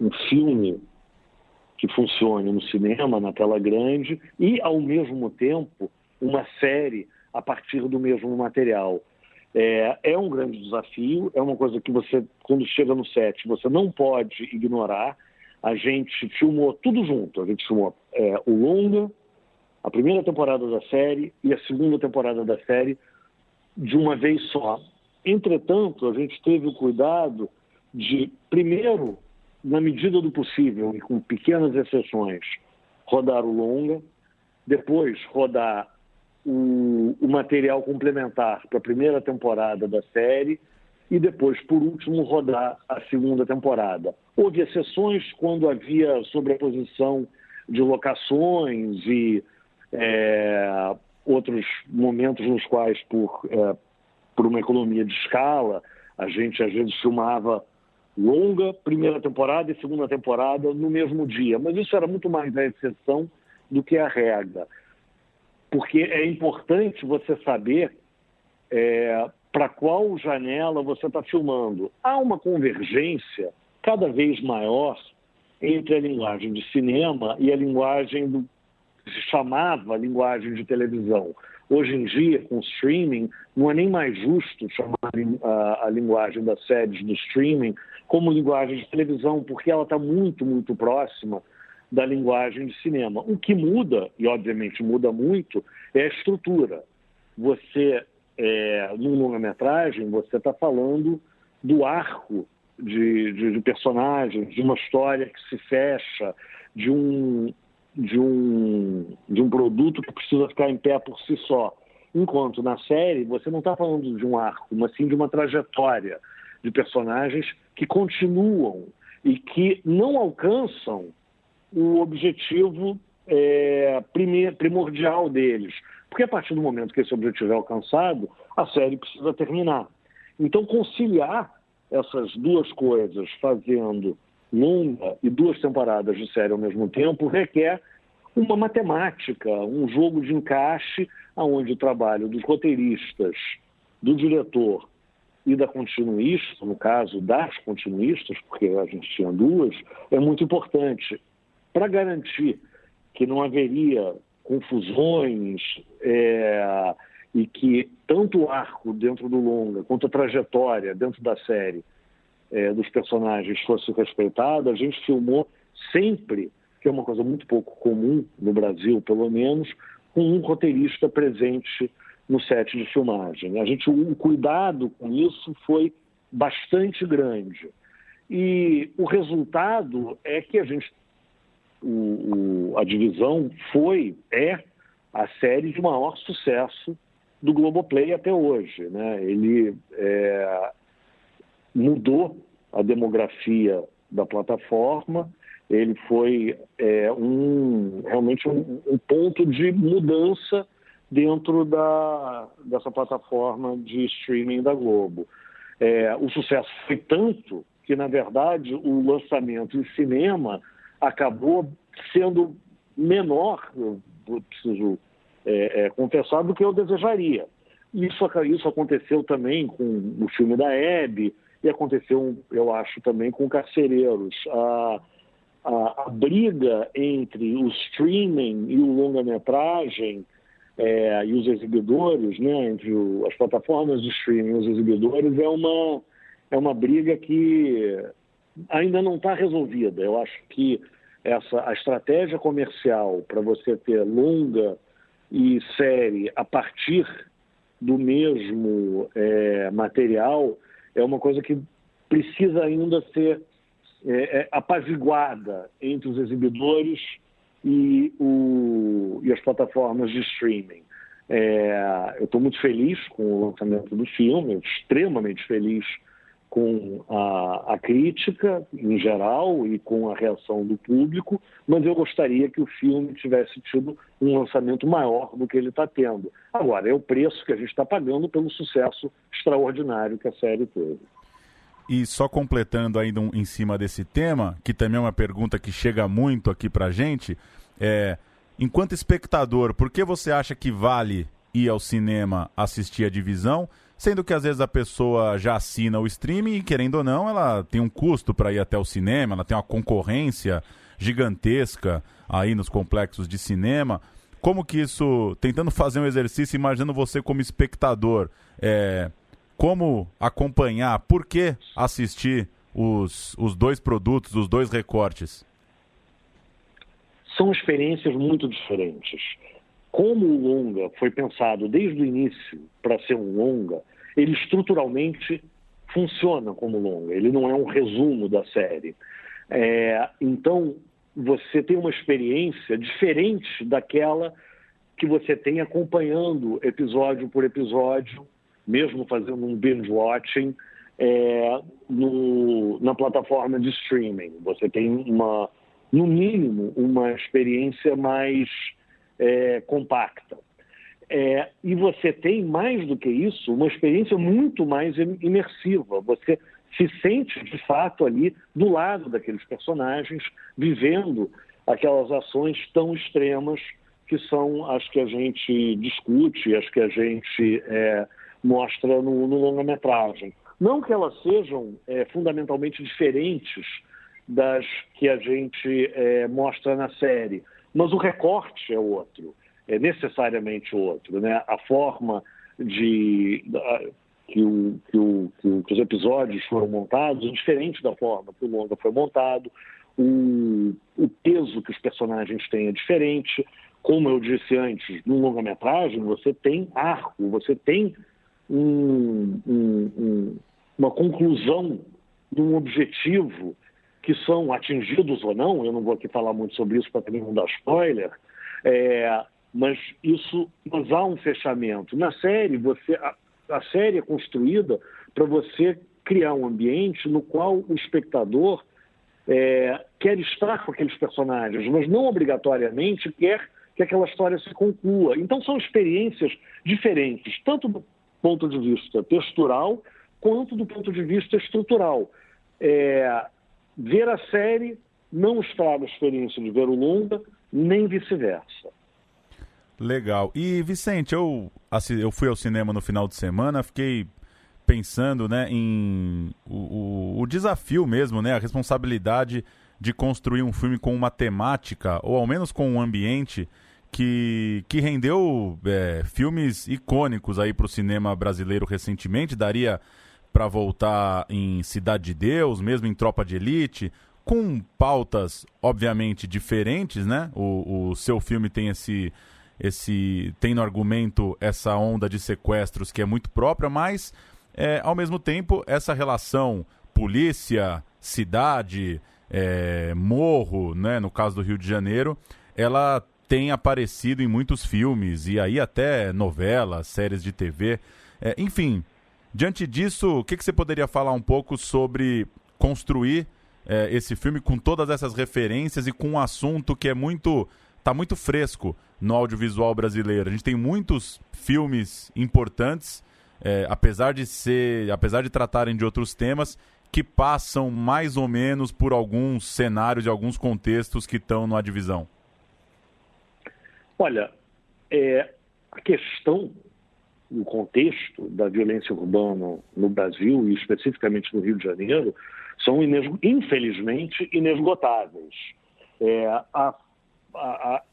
um filme que funcione no cinema, na tela grande, e, ao mesmo tempo, uma série a partir do mesmo material. É um grande desafio, é uma coisa que você, quando chega no set, você não pode ignorar. A gente filmou tudo junto, a gente filmou o longa, a 1ª temporada da série e a 2ª temporada da série de uma vez só. Entretanto, a gente teve o cuidado de, primeiro, na medida do possível e com pequenas exceções, rodar o longa, depois rodar o material complementar para a 1ª temporada da série e depois, por último, rodar a 2ª temporada. Houve exceções quando havia sobreposição de locações e outros momentos nos quais, por uma economia de escala, a gente às vezes filmava longa, 1ª temporada e 2ª temporada no mesmo dia. Mas isso era muito mais a exceção do que a regra. Porque é importante você saber para qual janela você está filmando. Há uma convergência cada vez maior entre a linguagem de cinema e a linguagem que se chamava linguagem de televisão. Hoje em dia, com o streaming, não é nem mais justo chamar a linguagem das séries do streaming como linguagem de televisão, porque ela está muito, muito próxima da linguagem de cinema. O que muda, e obviamente muda muito, é a estrutura. Você num longa-metragem, você está falando do arco de personagens, de uma história que se fecha, de um produto que precisa ficar em pé por si só. Enquanto na série você não está falando de um arco, mas sim de uma trajetória de personagens que continuam e que não alcançam o objetivo primordial deles. Porque a partir do momento que esse objetivo é alcançado, a série precisa terminar. Então, conciliar essas duas coisas, fazendo longa e 2 temporadas de série ao mesmo tempo, requer uma matemática, um jogo de encaixe, onde o trabalho dos roteiristas, do diretor e da continuista, no caso das continuistas, porque a gente tinha 2, é muito importante para garantir que não haveria confusões e que tanto o arco dentro do longa quanto a trajetória dentro da série dos personagens fosse respeitada. A gente filmou sempre, que é uma coisa muito pouco comum no Brasil, pelo menos, com um roteirista presente no set de filmagem. O cuidado com isso foi bastante grande. E o resultado é que a Divisão é a série de maior sucesso do Globoplay até hoje, né? Ele mudou a demografia da plataforma, ele foi realmente um ponto de mudança dentro dessa plataforma de streaming da Globo. O sucesso foi tanto que, na verdade, o lançamento em cinema acabou sendo menor, eu preciso confessar, do que eu desejaria. Isso aconteceu também com o filme da Hebe e aconteceu, eu acho, também com Carcereiros. A briga entre o streaming e o longa-metragem e os exibidores, né, entre as plataformas de streaming e os exibidores, é uma briga que ainda não está resolvida. Eu acho que a estratégia comercial para você ter longa e série a partir do mesmo material é uma coisa que precisa ainda ser apaziguada entre os exibidores e as plataformas de streaming. Eu estou muito feliz com o lançamento do filme, extremamente feliz com a crítica em geral e com a reação do público, mas eu gostaria que o filme tivesse tido um lançamento maior do que ele está tendo. Agora, é o preço que a gente está pagando pelo sucesso extraordinário que a série teve. E só completando ainda em cima desse tema, que também é uma pergunta que chega muito aqui pra gente, enquanto espectador, por que você acha que vale ir ao cinema assistir a Divisão, sendo que às vezes a pessoa já assina o streaming e, querendo ou não, ela tem um custo para ir até o cinema, ela tem uma concorrência gigantesca aí nos complexos de cinema. Como que isso, tentando fazer um exercício, imaginando você como espectador, como acompanhar, por que assistir os 2 produtos, os 2 recortes? São experiências muito diferentes. Como o longa foi pensado desde o início para ser um longa, ele estruturalmente funciona como longa, ele não é um resumo da série. Então, você tem uma experiência diferente daquela que você tem acompanhando episódio por episódio, mesmo fazendo um binge-watching na plataforma de streaming. Você tem, no mínimo, uma experiência mais compacta. E você tem, mais do que isso, uma experiência muito mais imersiva. Você se sente, de fato, ali do lado daqueles personagens, vivendo aquelas ações tão extremas que são as que a gente discute, as que a gente mostra no longa-metragem. Não que elas sejam fundamentalmente diferentes das que a gente mostra na série, mas o recorte é outro, é necessariamente outro, né? A forma que os episódios foram montados é diferente da forma que o longa foi montado, o peso que os personagens têm é diferente. Como eu disse antes, no longa-metragem você tem arco, você tem uma conclusão de um objetivo que são atingidos ou não. Eu não vou aqui falar muito sobre isso para também não dar spoiler, mas há um fechamento. Na série, a série é construída para você criar um ambiente no qual o espectador quer estar com aqueles personagens, mas não obrigatoriamente quer que aquela história se conclua. Então são experiências diferentes, tanto do ponto de vista textural quanto do ponto de vista estrutural. Ver a série não estraga a experiência de ver o longa, nem vice-versa. Legal. E, Vicente, eu fui ao cinema no final de semana, fiquei pensando, né, em o desafio mesmo, né, a responsabilidade de construir um filme com uma temática, ou ao menos com um ambiente que rendeu filmes icônicos aí para o cinema brasileiro recentemente. Daria para voltar em Cidade de Deus, mesmo em Tropa de Elite, com pautas obviamente diferentes, né? O seu filme tem tem no argumento essa onda de sequestros que é muito própria, mas ao mesmo tempo essa relação polícia, cidade, morro, né? No caso do Rio de Janeiro, ela tem aparecido em muitos filmes e aí até novelas, séries de TV, enfim. Diante disso, o que você poderia falar um pouco sobre construir esse filme com todas essas referências e com um assunto que está muito fresco no audiovisual brasileiro? A gente tem muitos filmes importantes, apesar de tratarem de outros temas, que passam mais ou menos por alguns cenários e alguns contextos que estão na divisão. Olha, a questão, o contexto da violência urbana no Brasil e especificamente no Rio de Janeiro são, infelizmente, inesgotáveis. Há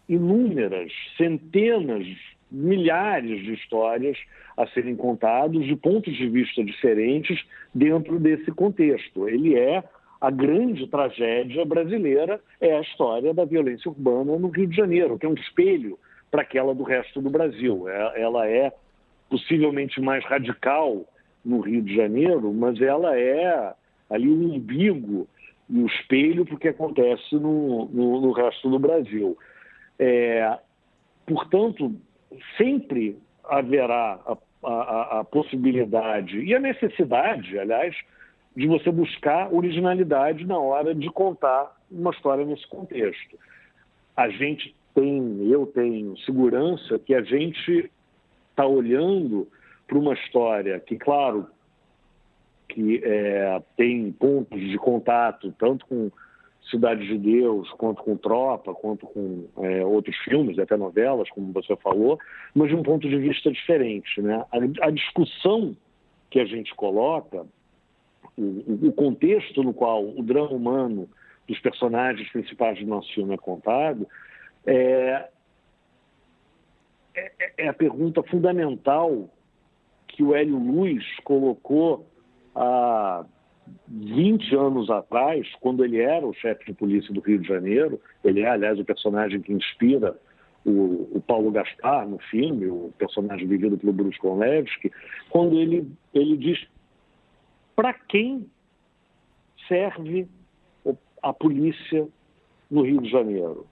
inúmeras, centenas, milhares de histórias a serem contadas de pontos de vista diferentes dentro desse contexto. Ele a grande tragédia brasileira é a história da violência urbana no Rio de Janeiro, que é um espelho para aquela do resto do Brasil. Ela é possivelmente mais radical no Rio de Janeiro, mas ela é ali o umbigo e o espelho para o que acontece no resto do Brasil. Portanto, sempre haverá a possibilidade e a necessidade, aliás, de você buscar originalidade na hora de contar uma história nesse contexto. Eu tenho segurança que a gente está olhando para uma história que, claro, que tem pontos de contato tanto com Cidade de Deus, quanto com Tropa, quanto com outros filmes, até novelas, como você falou, mas de um ponto de vista diferente, né? A discussão que a gente coloca, o contexto no qual o drama humano dos personagens principais do nosso filme é contado, é a pergunta fundamental que o Hélio Luz colocou há 20 anos atrás, quando ele era o chefe de polícia do Rio de Janeiro. Ele é, aliás, o personagem que inspira o Paulo Gaspar no filme, o personagem vivido pelo Bruce Konlevski, quando ele diz: para quem serve a polícia no Rio de Janeiro?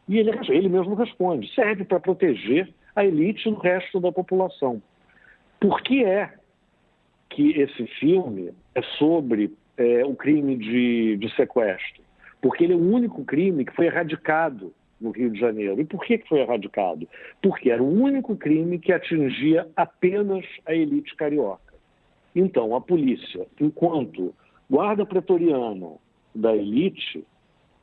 E ele mesmo responde: serve para proteger a elite e o resto da população. Por que é que esse filme é sobre o crime de sequestro? Porque ele é o único crime que foi erradicado no Rio de Janeiro. E por que foi erradicado? Porque era o único crime que atingia apenas a elite carioca. Então, a polícia, enquanto guarda pretoriana da elite,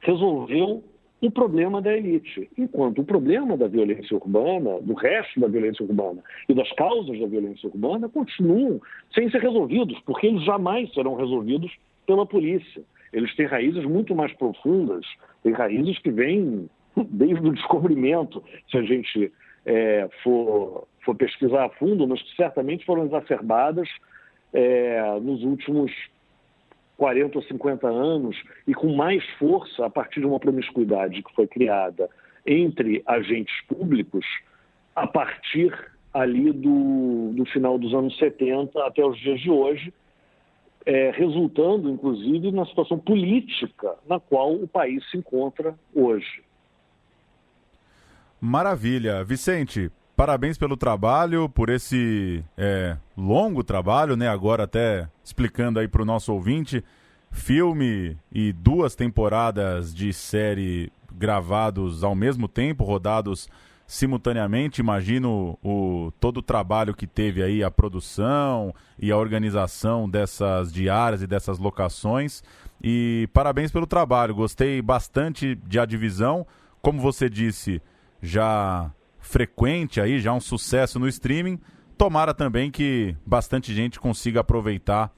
resolveu o problema da elite, enquanto o problema da violência urbana, do resto da violência urbana e das causas da violência urbana continuam sem ser resolvidos, porque eles jamais serão resolvidos pela polícia. Eles têm raízes muito mais profundas, têm raízes que vêm desde o descobrimento, se a gente for pesquisar a fundo, mas que certamente foram exacerbadas nos últimos 40 ou 50 anos e com mais força a partir de uma promiscuidade que foi criada entre agentes públicos a partir ali do final dos anos 70 até os dias de hoje, resultando, inclusive, na situação política na qual o país se encontra hoje. Maravilha. Vicente, parabéns pelo trabalho, por esse longo trabalho, né? Agora até explicando aí para o nosso ouvinte, filme e 2 temporadas de série gravados ao mesmo tempo, rodados simultaneamente. Imagino todo o trabalho que teve aí, a produção e a organização dessas diárias e dessas locações. E parabéns pelo trabalho, gostei bastante de A Divisão, como você disse, já frequente aí, já um sucesso no streaming. Tomara também que bastante gente consiga aproveitar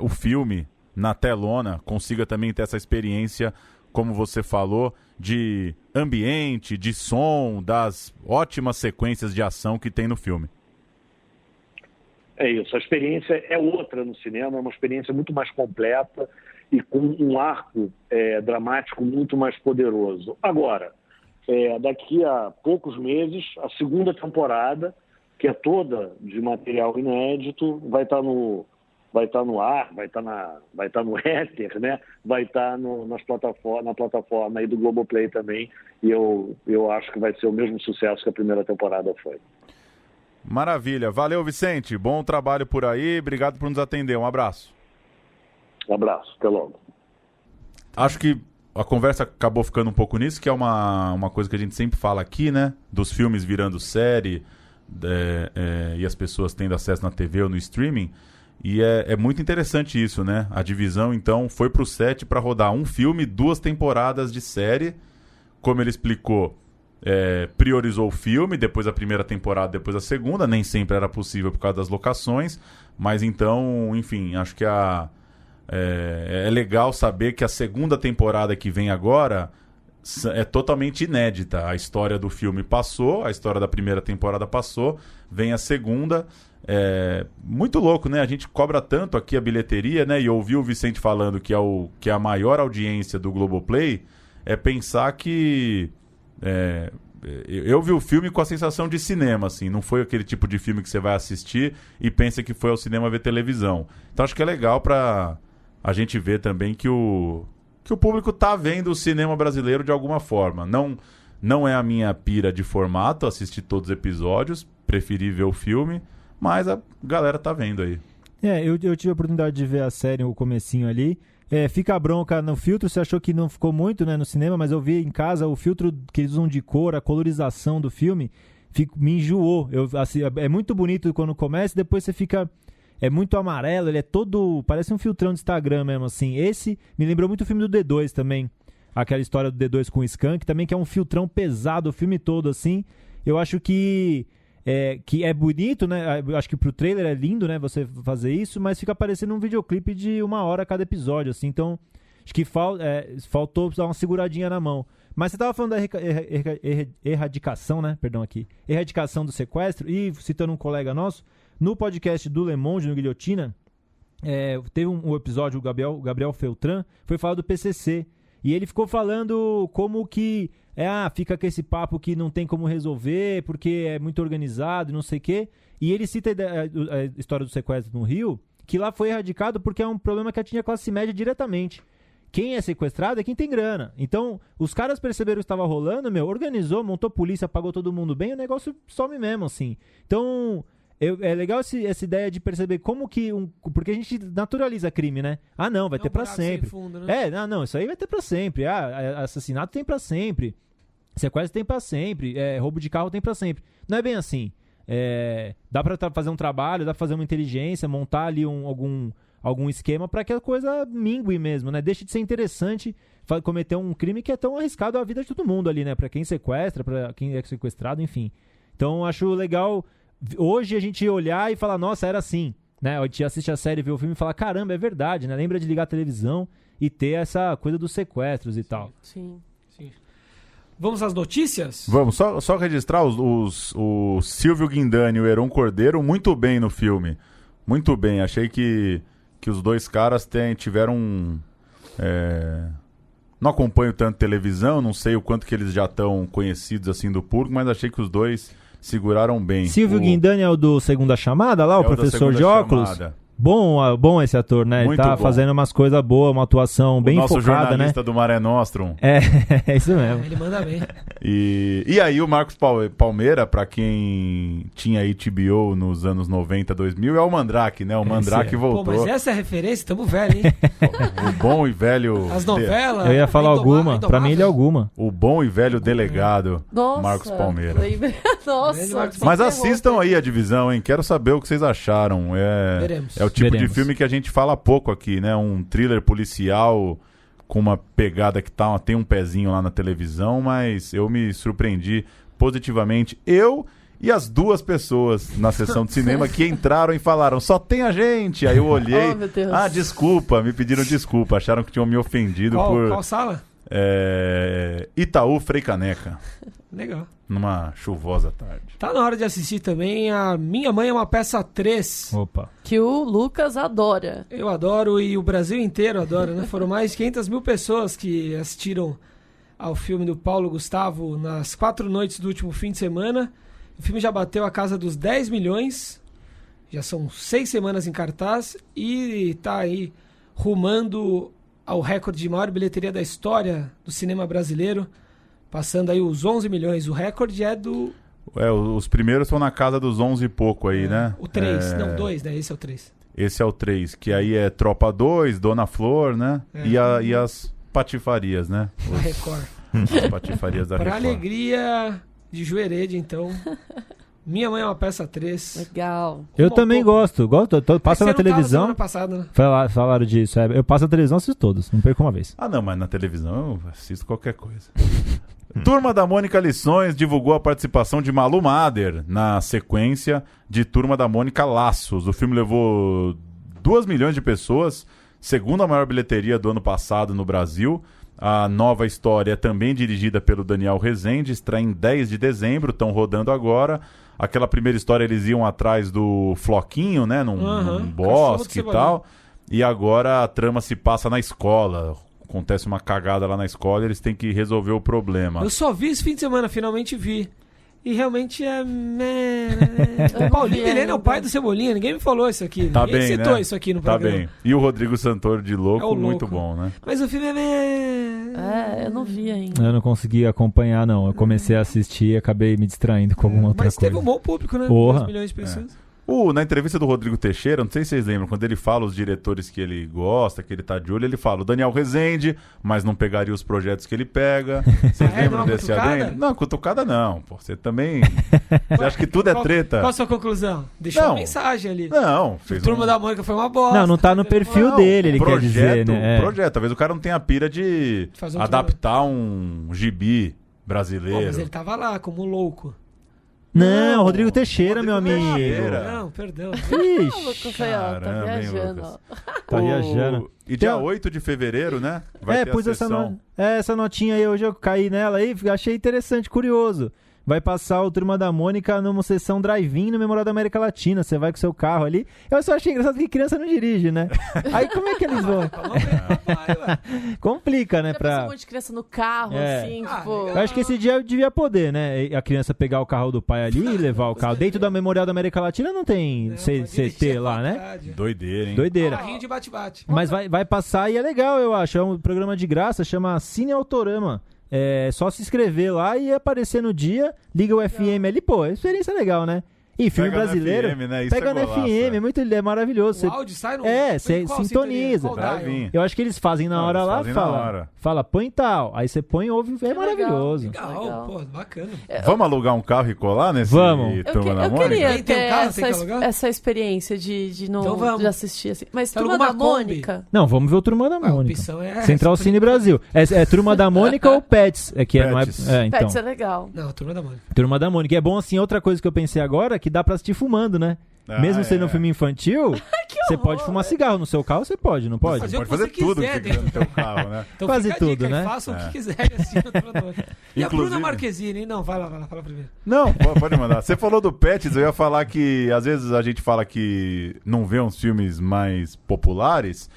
o filme na telona, consiga também ter essa experiência, como você falou, de ambiente, de som, das ótimas sequências de ação que tem no filme. É isso, a experiência é outra no cinema, é uma experiência muito mais completa e com um arco dramático muito mais poderoso. Agora, daqui a poucos meses, a 2ª temporada, que é toda de material inédito, vai estar no ar, vai estar no éter, né? Vai estar na plataforma aí do Globoplay também, e eu acho que vai ser o mesmo sucesso que a primeira temporada foi. Maravilha. Valeu, Vicente. Bom trabalho por aí. Obrigado por nos atender. Um abraço. Um abraço. Até logo. Acho que a conversa acabou ficando um pouco nisso, que é uma coisa que a gente sempre fala aqui, né? Dos filmes virando série e as pessoas tendo acesso na TV ou no streaming. E é muito interessante isso, né? A Divisão, então, foi pro set para rodar um filme, 2 temporadas de série. Como ele explicou, priorizou o filme, depois a primeira temporada, depois a segunda. Nem sempre era possível por causa das locações. Mas então, enfim, acho que é legal saber que a 2ª temporada que vem agora é totalmente inédita. A história do filme passou, a história da primeira temporada passou, vem a segunda. Muito louco, né? A gente cobra tanto aqui a bilheteria, né? E ouvir o Vicente falando que é a maior audiência do Globoplay, pensar que eu vi o filme com a sensação de cinema, assim. Não foi aquele tipo de filme que você vai assistir e pensa que foi ao cinema ver televisão. Então acho que é legal pra a gente ver também que o público tá vendo o cinema brasileiro de alguma forma. Não é a minha pira de formato, assistir todos os episódios, preferi ver o filme, mas a galera tá vendo aí. Eu tive a oportunidade de ver a série, o comecinho ali. Fica a bronca no filtro, você achou que não ficou muito, né, no cinema, mas eu vi em casa o filtro que eles usam de cor, a colorização do filme, me enjoou. É muito bonito quando começa, depois você fica... É muito amarelo, ele é todo... Parece um filtrão de Instagram mesmo, assim. Esse me lembrou muito o filme do D2 também. Aquela história do D2 com o Skank, também, que é um filtrão pesado o filme todo, assim. Eu acho que é bonito, né? Eu acho que pro trailer é lindo, né? Você fazer isso, mas fica parecendo um videoclipe de 1 hora cada episódio, assim. Então, acho que faltou dar uma seguradinha na mão. Mas você tava falando da erradicação, né? Perdão aqui. Erradicação do sequestro. E, citando um colega nosso, no podcast do Le Monde, no Guilhotina, teve um episódio, o Gabriel Feltran, foi falar do PCC. E ele ficou falando como que fica com esse papo que não tem como resolver, porque é muito organizado e não sei o quê. E ele cita a história do sequestro no Rio, que lá foi erradicado porque é um problema que atinge a classe média diretamente. Quem é sequestrado é quem tem grana. Então, os caras perceberam que estava rolando, organizou, montou polícia, pagou todo mundo bem, o negócio some mesmo, assim. Então... É legal essa ideia de perceber como que... Porque a gente naturaliza crime, né? Não, vai ter pra sempre. Fundo, né? Não, isso aí vai ter pra sempre. Assassinato tem pra sempre. Sequestro tem pra sempre. Roubo de carro tem pra sempre. Não é bem assim. Dá pra fazer um trabalho, dá pra fazer uma inteligência, montar ali algum esquema pra que a coisa mingue mesmo, né? Deixe de ser interessante cometer um crime que é tão arriscado à vida de todo mundo ali, né? Pra quem sequestra, pra quem é sequestrado, enfim. Então, acho legal... Hoje a gente olhar e falar, nossa, era assim, né? A gente assiste a série, vê o filme e fala, caramba, é verdade, né? Lembra de ligar a televisão e ter essa coisa dos sequestros e tal. Sim. Vamos às notícias? Vamos, só registrar o Silvio Guindani e o Heron Cordeiro muito bem no filme. Muito bem, achei que os dois caras tiveram... Não acompanho tanto televisão, não sei o quanto que eles já estão conhecidos assim do público, mas achei que os dois seguraram bem. Silvio Guindani é o do Segunda Chamada lá, o professor de óculos? Chamada. Bom esse ator, né? Muito Ele tá bom. fazendo umas coisas boas, uma atuação bem nosso focada, né? jornalista do Mare Nostrum. É isso mesmo. Ele manda bem. E aí o Marcos Palmeira, pra quem tinha HBO nos anos 90, 2000, é o Mandrake, né? O Mandrake Pô, voltou. mas essa é a referência? Tamo velho, hein? O bom e velho... As novelas... Eu ia falar alguma, pra mim ele é alguma. O bom e velho delegado Nossa, Marcos Palmeira. Nossa. Mas assistam aí a divisão, hein? Quero saber o que vocês acharam. Veremos. É o tipo Veremos. de filme que a gente fala pouco aqui, né? Um thriller policial com uma pegada que tem um pezinho lá na televisão, mas eu me surpreendi positivamente. Eu e as duas pessoas na sessão de cinema que entraram e falaram, só tem a gente. Aí eu olhei, Oh, meu Deus. desculpa, me pediram desculpa, acharam que tinham me ofendido Qual sala? Itaú Frei Caneca, Legal. numa chuvosa tarde. Tá na hora de assistir também a Minha Mãe é uma Peça 3. Opa. Que o Lucas adora. Eu adoro e o Brasil inteiro adora, né? Foram mais de 500 mil pessoas que assistiram ao filme do Paulo Gustavo nas 4 noites do último fim de semana. O filme já bateu a casa dos 10 milhões, já são 6 semanas em cartaz e tá aí rumando ao recorde de maior bilheteria da história do cinema brasileiro, passando aí os 11 milhões. O recorde é do... Os primeiros estão na casa dos 11 e pouco aí, né? O 3, não, 2, né? Esse é o 3. Esse é o 3, que aí é Tropa 2, Dona Flor, né? E as patifarias, né? A Record. As patifarias da Pra Record. alegria de Juerede, então. Minha Mãe é uma Peça 3. Legal. Eu Como também um pouco. gosto. Passa na Você não tava televisão. semana passada, né? Falaram disso. Eu passo na televisão, assisto todos. Não perco uma vez. Ah, não, mas na televisão eu assisto qualquer coisa. Turma da Mônica Lições divulgou a participação de Malu Mader na sequência de Turma da Mônica Laços. O filme levou 2 milhões de pessoas, segunda maior bilheteria do ano passado no Brasil. A nova história é também dirigida pelo Daniel Rezende, estreia em 10 de dezembro, estão rodando agora. Aquela primeira história eles iam atrás do Floquinho, né, num bosque e tal. E agora a trama se passa na escola. Acontece uma cagada lá na escola e eles têm que resolver o problema. Eu só vi esse fim de semana, finalmente vi. E realmente é... Eu O Paulinho não vi Milene é o ainda. pai do Cebolinha, ninguém me falou isso aqui. Tá ninguém bem, citou né? isso aqui no Tá programa. bem. E o Rodrigo Santoro de Louco, É o muito Louco. bom, né? Mas o filme é... Eu não vi ainda. Eu não consegui acompanhar, não. Eu comecei a assistir e acabei me distraindo com alguma outra Mas coisa. teve um bom público, né? Porra. 2 milhões de pessoas. Na entrevista do Rodrigo Teixeira, não sei se vocês lembram, quando ele fala os diretores que ele gosta, que ele tá de olho, ele fala o Daniel Rezende, mas não pegaria os projetos que ele pega. Vocês lembram Não, desse cutucada? adendo? Não, cutucada não. Pô, você também... Você acha que tudo é treta? Qual a sua conclusão? Deixou Não. uma mensagem ali. Não. Fez Turma um... da Mônica foi uma bosta. Não tá no perfil Não, dele, ele projeto, quer dizer, né? Projeto. Talvez o cara não tenha a pira de Fazer um adaptar um gibi brasileiro. Pô, mas ele tava lá, como louco. Não, Rodrigo Teixeira, Rodrigo meu amigo. Teixeira. Não, perdão. O Lucas Ixi, aí, ó, tá Caramba, hein, viajando. Lucas? Ó. Tá viajando. E dia Tem- 8 de fevereiro, né? Vai ter a pus sessão. essa notinha aí, hoje eu caí nela aí, achei interessante, curioso. Vai passar o Turma da Mônica numa sessão drive-in no Memorial da América Latina. Você vai com seu carro ali. Eu só achei engraçado que criança não dirige, né? Aí como é que eles vão? Complica, né? Já pensou um monte de criança no carro, É. assim, Ah, tipo... Eu acho que esse dia devia poder, né? A criança pegar o carro do pai ali e levar o carro. Dentro da Memorial da América Latina não tem CT lá, né? Doideira, hein? Doideira. Carrinho de bate-bate. Mas vai passar e é legal, eu acho. É um programa de graça, chama Cine Autorama. É só se inscrever lá e aparecer no dia, liga o FM ali, pô, é experiência legal, né? E filme Pega no brasileiro, FM, né? Isso pega é no golaço, FM, é maravilhoso. O áudio sai no... Você Qual sintoniza. sintonia? Qual dial? Drive-in. Eu acho que eles fazem na Não, hora eles lá, fazem na hora. fala, põe tal. Aí você põe e ouve, é maravilhoso. Legal, Legal. pô, bacana. Vamos alugar um carro e colar nesse Vamos. Turma da Eu Mônica? queria Quem tem ter um carro, tem que alugar? essa experiência de não Então vamos. de assistir assim. Mas Você Turma aluga da uma Kombi? Mônica... Não, vamos ver o Turma da A Mônica. opção é... Central Cine Brasil. É Turma da Mônica ou Pets? É que não é. Pets. Então. Pets é legal. Não, Turma da Mônica. Turma da Mônica. E é bom assim, outra coisa que eu pensei agora, que dá pra assistir fumando, né? Mesmo sendo um filme infantil, você pode fumar cigarro no seu carro, você pode, não pode? Fazer o Pode que fazer você tudo que quiser você quiser no dentro seu do carro, né? Então Quase fica a dica, tudo, né? Façam o que quiserem assim no Turma da Mônica. E a Inclusive- Bruna Marquezine, hein? Não, vai lá, fala primeiro. Não, pode mandar. Você falou do Pets, eu ia falar que às vezes a gente fala que não vê uns filmes mais populares.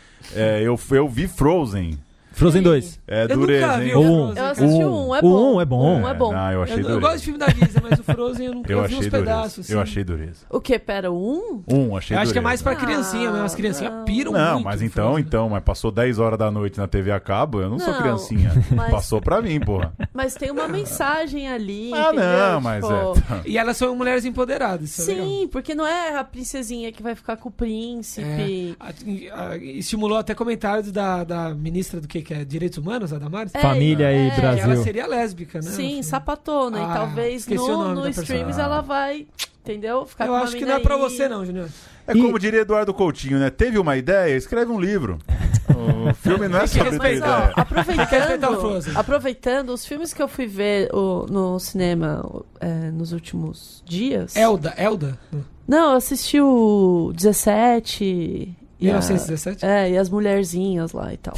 Eu vi Frozen. Frozen 2. É Eu dureza, nunca vi hein? o Um. Frozen. Eu assisti um, é bom. O 1 é bom. Um é bom. Não, eu achei Eu dureza. gosto de filme da Disney, mas o Frozen eu nunca Eu vi uns achei pedaços. dureza. Eu achei dureza. O que? Pera, o 1? Achei Eu acho que é mais dureza. pra criancinha mesmo. As criancinhas piram Não, muito. mas no então, Frozen. mas passou 10 horas da noite na TV a cabo, eu não sou Não, criancinha. mas- Passou pra mim, porra. Mas tem uma mensagem ali, Ah, entendeu? não, mas Tipo, é. E elas são mulheres empoderadas. Isso é legal. Sim, porque não é a princesinha que vai ficar com o príncipe. Estimulou até comentários da ministra do que é? Direitos Humanos, a Damares? Família e Que ela Brasil. seria lésbica, né? Sim, sapatona. E Ah, talvez esqueci o nome no da streams personagem. ela vai, entendeu? Ficar Eu com uma acho que mina não é pra aí. você não, Junior. É como diria Eduardo Coutinho, né? Teve uma ideia, escreve um livro. O filme não é sobre ter Mas, ó, ideia. respeitar o Frozen. aproveitando, os filmes que eu fui ver no cinema nos últimos dias... Elda. Não, eu assisti o 17... e 1917? e as mulherzinhas lá e tal.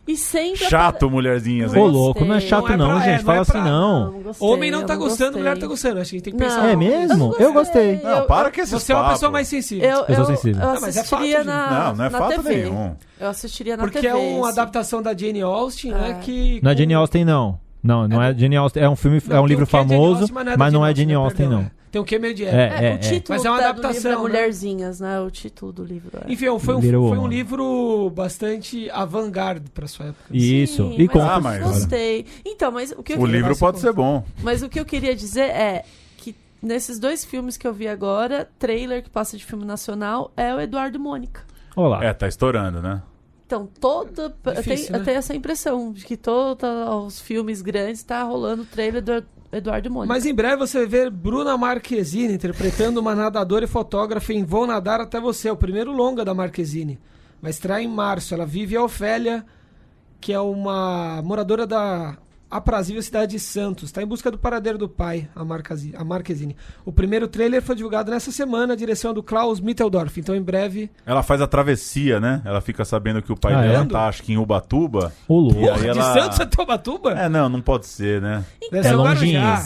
E sempre... Chato, mulherzinhas, Ô, hein? louco, não é chato Não é não, pra- gente. não Fala é assim pra- não. gostei, Homem não eu tá gostando, gostei. mulher tá gostando. Acho que a gente tem que Não. pensar. É mesmo? Eu gostei. Não, para com esses Você é uma pessoa papos. mais sensível. Eu sou sensível. Eu Ah, mas é fato, assistiria gente. na Não é na fato TV. nenhum. Eu assistiria na Porque TV. é uma esse. adaptação da Jane Austen, né? É. Que Não é Jane Austen, não. Não é Jane Austen. É um filme, Não, é um tem livro o que é Jane famoso, Austen, mas mas da não é Jane né? Austen, Perdão, não. é. Tem o que meio de É. O título Mas é uma do adaptação, livro é né? Mulherzinhas, né? O título do livro é. Enfim, foi Little um Woman. livro bastante avant-garde pra sua época. Isso. Sim, E mas conta Ah, a mas- história. gostei. Então, mas o que eu O queria... livro pode ser bom. Mas o que eu queria dizer é que nesses dois filmes que eu vi agora, trailer que passa de filme nacional é o Eduardo Mônica. Olá. É, tá estourando, né? Então, Difícil, eu né? tenho essa impressão de que todos os filmes grandes tá rolando o trailer do Eduardo Mônica. Mas em breve você vai ver Bruna Marquezine interpretando uma nadadora e fotógrafa em Vou Nadar Até Você, o primeiro longa da Marquezine. Vai estrear em março. Ela vive a Ofélia, que é uma moradora da aprazível cidade de Santos. Está em busca do paradeiro do pai, a Marquezine. O primeiro trailer foi divulgado nessa semana, a direção do Klaus Mitteldorf. Então, em breve... Ela faz a travessia, né? Ela fica sabendo que o pai dela é? tá, acho que em Ubatuba. Ô, louco. E aí De ela... Santos até Ubatuba? É, não pode ser, né? Deve ser É um longinho. Guarujá.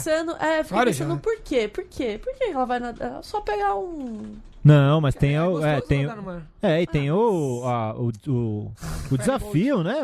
Fiquei Guarujá. pensando por quê? Por quê? Por que ela vai nadar? É só pegar um... Não, mas tem, gostoso tem, nadar no mar. e tem o desafio, né?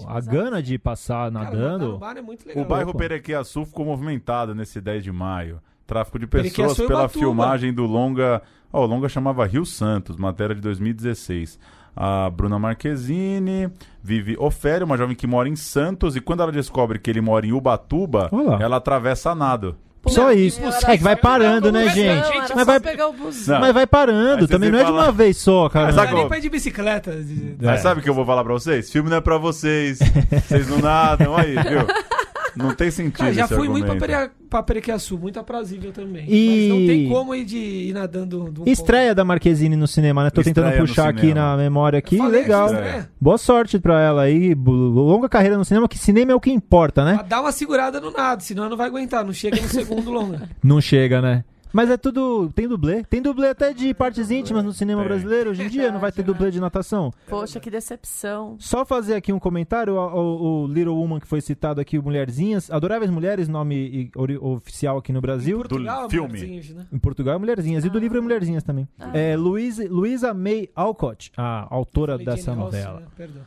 A gana de passar Cara, nadar no nadando. mar é muito legal. O bairro Opa. Perequiaçu ficou movimentado nesse 10 de maio. Tráfico de Perequiaçu pessoas e pela Ubatuba. filmagem do longa... Ó, o longa chamava Rio Santos, matéria de 2016. A Bruna Marquezine vive Ofélia, uma jovem que mora em Santos, e quando ela descobre que ele mora em Ubatuba, Olha lá. ela atravessa a nado. Só isso. É que vai parando, né, gente? Não, era Mas só vai, pegar o busão. Não. mas vai Aí parando. você Também não é de fala- uma vez só, cara. Mas Não dá agora- nem pra ir de bicicleta. Mas sabe o que eu vou falar pra vocês? Filme não é pra vocês. Vocês não nadam aí, viu? Não tem sentido Cara, já esse fui muito argumento. pra Perequiaçu, muito aprazível também. E- Mas não tem como ir nadando de um Estreia da Marquezine no cinema, né? Tô tentando Estreia no puxar aqui cinema. na memória aqui. ponto. Falei Legal. que estreia. Boa sorte pra ela aí. Longa carreira no cinema, que cinema é o que importa, né? Mas dá uma segurada no nada, senão não vai aguentar. Não chega no segundo longa. Não chega, né? Mas é tudo. Tem dublê. Tem dublê até de partes íntimas no cinema Tem. brasileiro. Hoje em dia não vai ter dublê de natação. Poxa, que decepção. Só fazer aqui um comentário. O Little Woman que foi citado aqui, o Mulherzinhas. Adoráveis Mulheres, nome oficial aqui no Brasil. Portugal, filme. amorzinhos, né? Em Portugal é Mulherzinhas. E do livro é Mulherzinhas também. É Luísa May Alcott, a autora Falei dessa Jane Austen, novela. né? Perdão.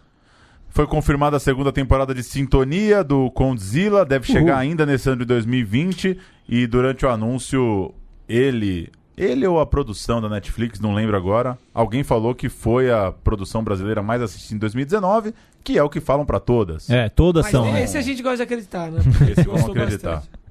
Foi confirmada a segunda temporada de Sintonia do Condzilla, deve chegar ainda nesse ano de 2020, e durante o anúncio, ele ou a produção da Netflix, não lembro agora, alguém falou que foi a produção brasileira mais assistida em 2019, que é o que falam pra todas. É, todas Mas são. esse a gente gosta de acreditar, né? Esse vão Gostou acreditar. bastante.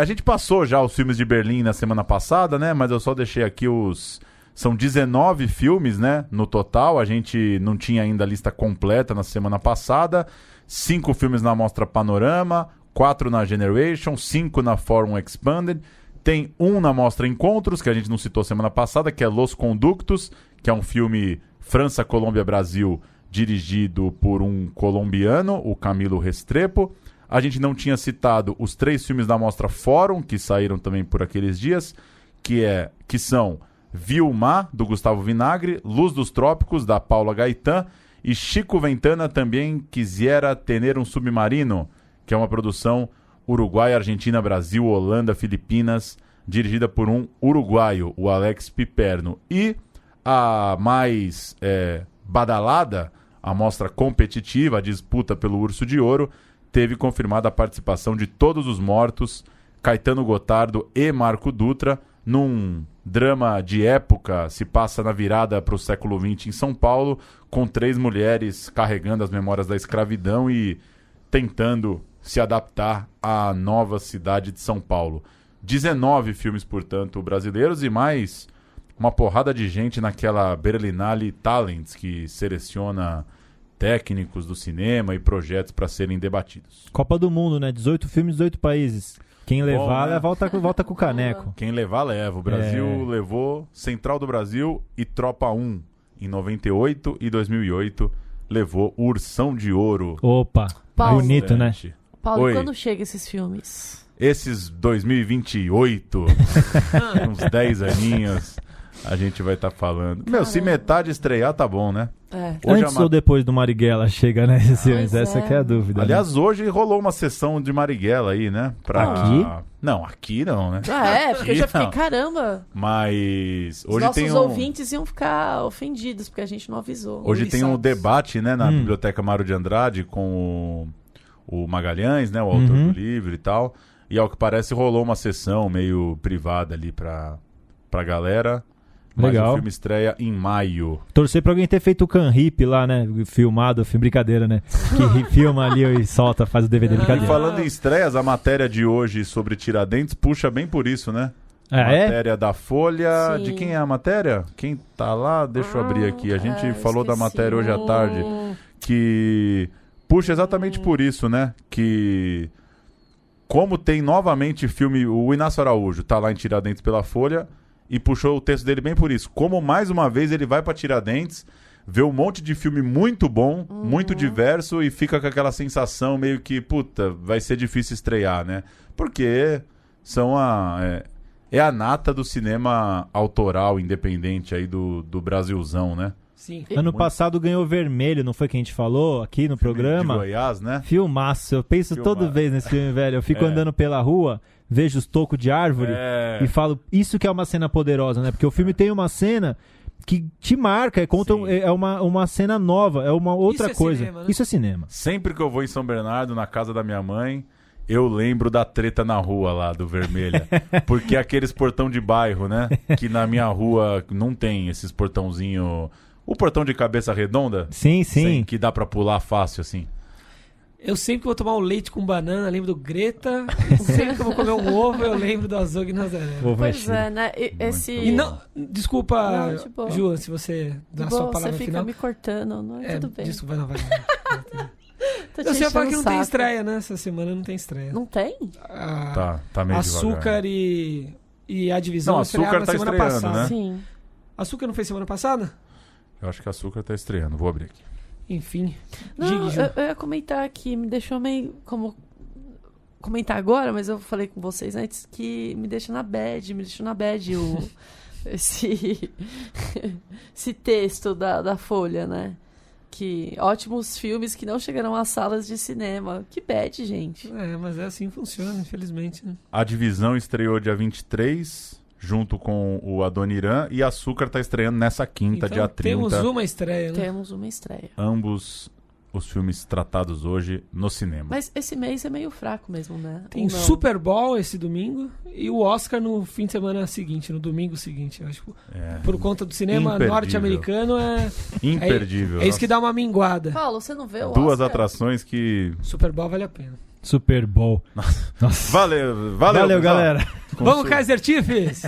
A gente passou já os filmes de Berlim na semana passada, né? Mas eu só deixei aqui os... São 19 filmes, né? No total, a gente não tinha ainda a lista completa na semana passada. 5 filmes na Mostra Panorama, 4 na Generation, 5 na Forum Expanded. Tem um na Mostra Encontros, que a gente não citou semana passada, que é Los Conductos, que é um filme França, Colômbia, Brasil, dirigido por um colombiano, o Camilo Restrepo. A gente não tinha citado os 3 filmes da Mostra Fórum, que saíram também por aqueles dias, que são Vilma, do Gustavo Vinagre, Luz dos Trópicos, da Paula Gaetan, e Chico Ventana também Quisiera Tener um Submarino, que é uma produção Uruguai, Argentina, Brasil, Holanda, Filipinas, dirigida por um uruguaio, o Alex Piperno. E a mais badalada, a mostra competitiva, a disputa pelo Urso de Ouro, teve confirmada a participação de Todos os Mortos, Caetano Gotardo e Marco Dutra, num drama de época, se passa na virada para o século XX em São Paulo, com 3 mulheres carregando as memórias da escravidão e tentando se adaptar à nova cidade de São Paulo. 19 filmes, portanto, brasileiros e mais uma porrada de gente naquela Berlinale Talents, que seleciona técnicos do cinema e projetos para serem debatidos. Copa do Mundo, né? 18 filmes, 18 países. Quem levar, né? volta com o caneco. Quem levar, leva. O Brasil levou Central do Brasil e Tropa 1 em 98 e 2008 levou Ursão de Ouro. Opa, Paulo. bonito, né? Paulo, Oi. quando chegam esses filmes? Esses 2028, uns 10 aninhos, a gente vai estar falando. Meu, se metade estrear, tá bom, né? É. Hoje Antes ou depois do Marighella chega, né? Esses filmes? Pois Essa é. que é a dúvida. Aliás, hoje rolou uma sessão de Marighella aí, né? Aqui? Não, aqui não, né? Ah, é? Porque eu já fiquei, Não. caramba. Mas Os hoje nossos tem ouvintes iam ficar ofendidos, porque a gente não avisou. Hoje tem um Ouriçados. debate, né, na Biblioteca Mário de Andrade com o Magalhães, né, o autor do livro e tal. E ao que parece rolou uma sessão meio privada ali pra galera. Mas Legal. o filme estreia em maio. Torcer pra alguém ter feito o Can Hip lá, né? Filmado, brincadeira, né? Que filma ali e solta, faz o DVD, E brincadeira. falando em estreias, a matéria de hoje sobre Tiradentes puxa bem por isso, né? Ah, é? Matéria da Folha. Sim. De quem é a matéria? Quem tá lá? Deixa eu abrir aqui. A gente falou da esqueci. matéria hoje à tarde. Que puxa exatamente por isso, né? Que como tem novamente filme... O Inácio Araújo tá lá em Tiradentes pela Folha e puxou o texto dele bem por isso. Como mais uma vez ele vai pra Tiradentes, vê um monte de filme muito bom, muito diverso e fica com aquela sensação meio que, puta, vai ser difícil estrear, né? Porque são é a nata do cinema autoral, independente aí do Brasilzão, né? Sim. Ano passado ganhou Vermelho, não foi que a gente falou aqui no programa? De Goiás, né? Filmaço, eu penso toda vez nesse filme, velho. Eu fico andando pela rua, vejo os tocos de árvore e falo, isso que é uma cena poderosa, né? Porque o filme tem uma cena que te marca, é uma cena nova, é uma outra Isso é coisa. cinema, né? Isso é cinema. Sempre que eu vou em São Bernardo, na casa da minha mãe, eu lembro da treta na rua lá, do Vermelha. Porque aqueles portão de bairro, né? Que na minha rua não tem esses portãozinho... O portão de cabeça redonda? Sim, sim. Que dá pra pular fácil, assim. Eu sempre que vou tomar um leite com banana, lembro do Greta. E sempre que eu vou comer um ovo, eu lembro do Azog Nazaré. Ovo Pois mexido. é, né? E não, desculpa, Não, de boa. Ju, se você dá a De sua boa, palavra você fica final. me cortando, não é tudo bem. Desculpa, não vai. Tô te Eu ia falar que enchendo não tem o saco. estreia, né? Essa semana não tem estreia. Não tem? Tá meio Açúcar devagar. e a divisão Não, estrearam Açúcar na tá semana estreando, passada. né? Sim. Açúcar não fez semana passada? Eu acho que Açúcar tá estreando. Vou abrir aqui. Enfim. Não, Diga, Ju. eu ia comentar aqui, me deixou meio como comentar agora, mas eu falei com vocês antes que me deixou na bad esse texto da Folha, né? Que ótimos filmes que não chegarão às salas de cinema. Que bad, gente. Mas é assim que funciona, infelizmente. Né? A Divisão estreou dia 23, junto com o Adoniran, e Açúcar tá estreando nessa quinta, Então, dia 30. temos uma estreia, né? Temos uma estreia. Ambos os filmes tratados hoje no cinema. Mas esse mês é meio fraco mesmo, né? Tem Ou não? Super Bowl esse domingo e o Oscar no fim de semana seguinte, no domingo seguinte. Eu acho que por conta do cinema Imperdível. norte-americano Imperdível. é isso que dá uma minguada. Paulo, você não vê o Duas Oscar? atrações que... Super Bowl vale a pena. Super Bowl. Nossa. Valeu, Valeu, pessoal. galera. Vamos, Kaiser Chiefs!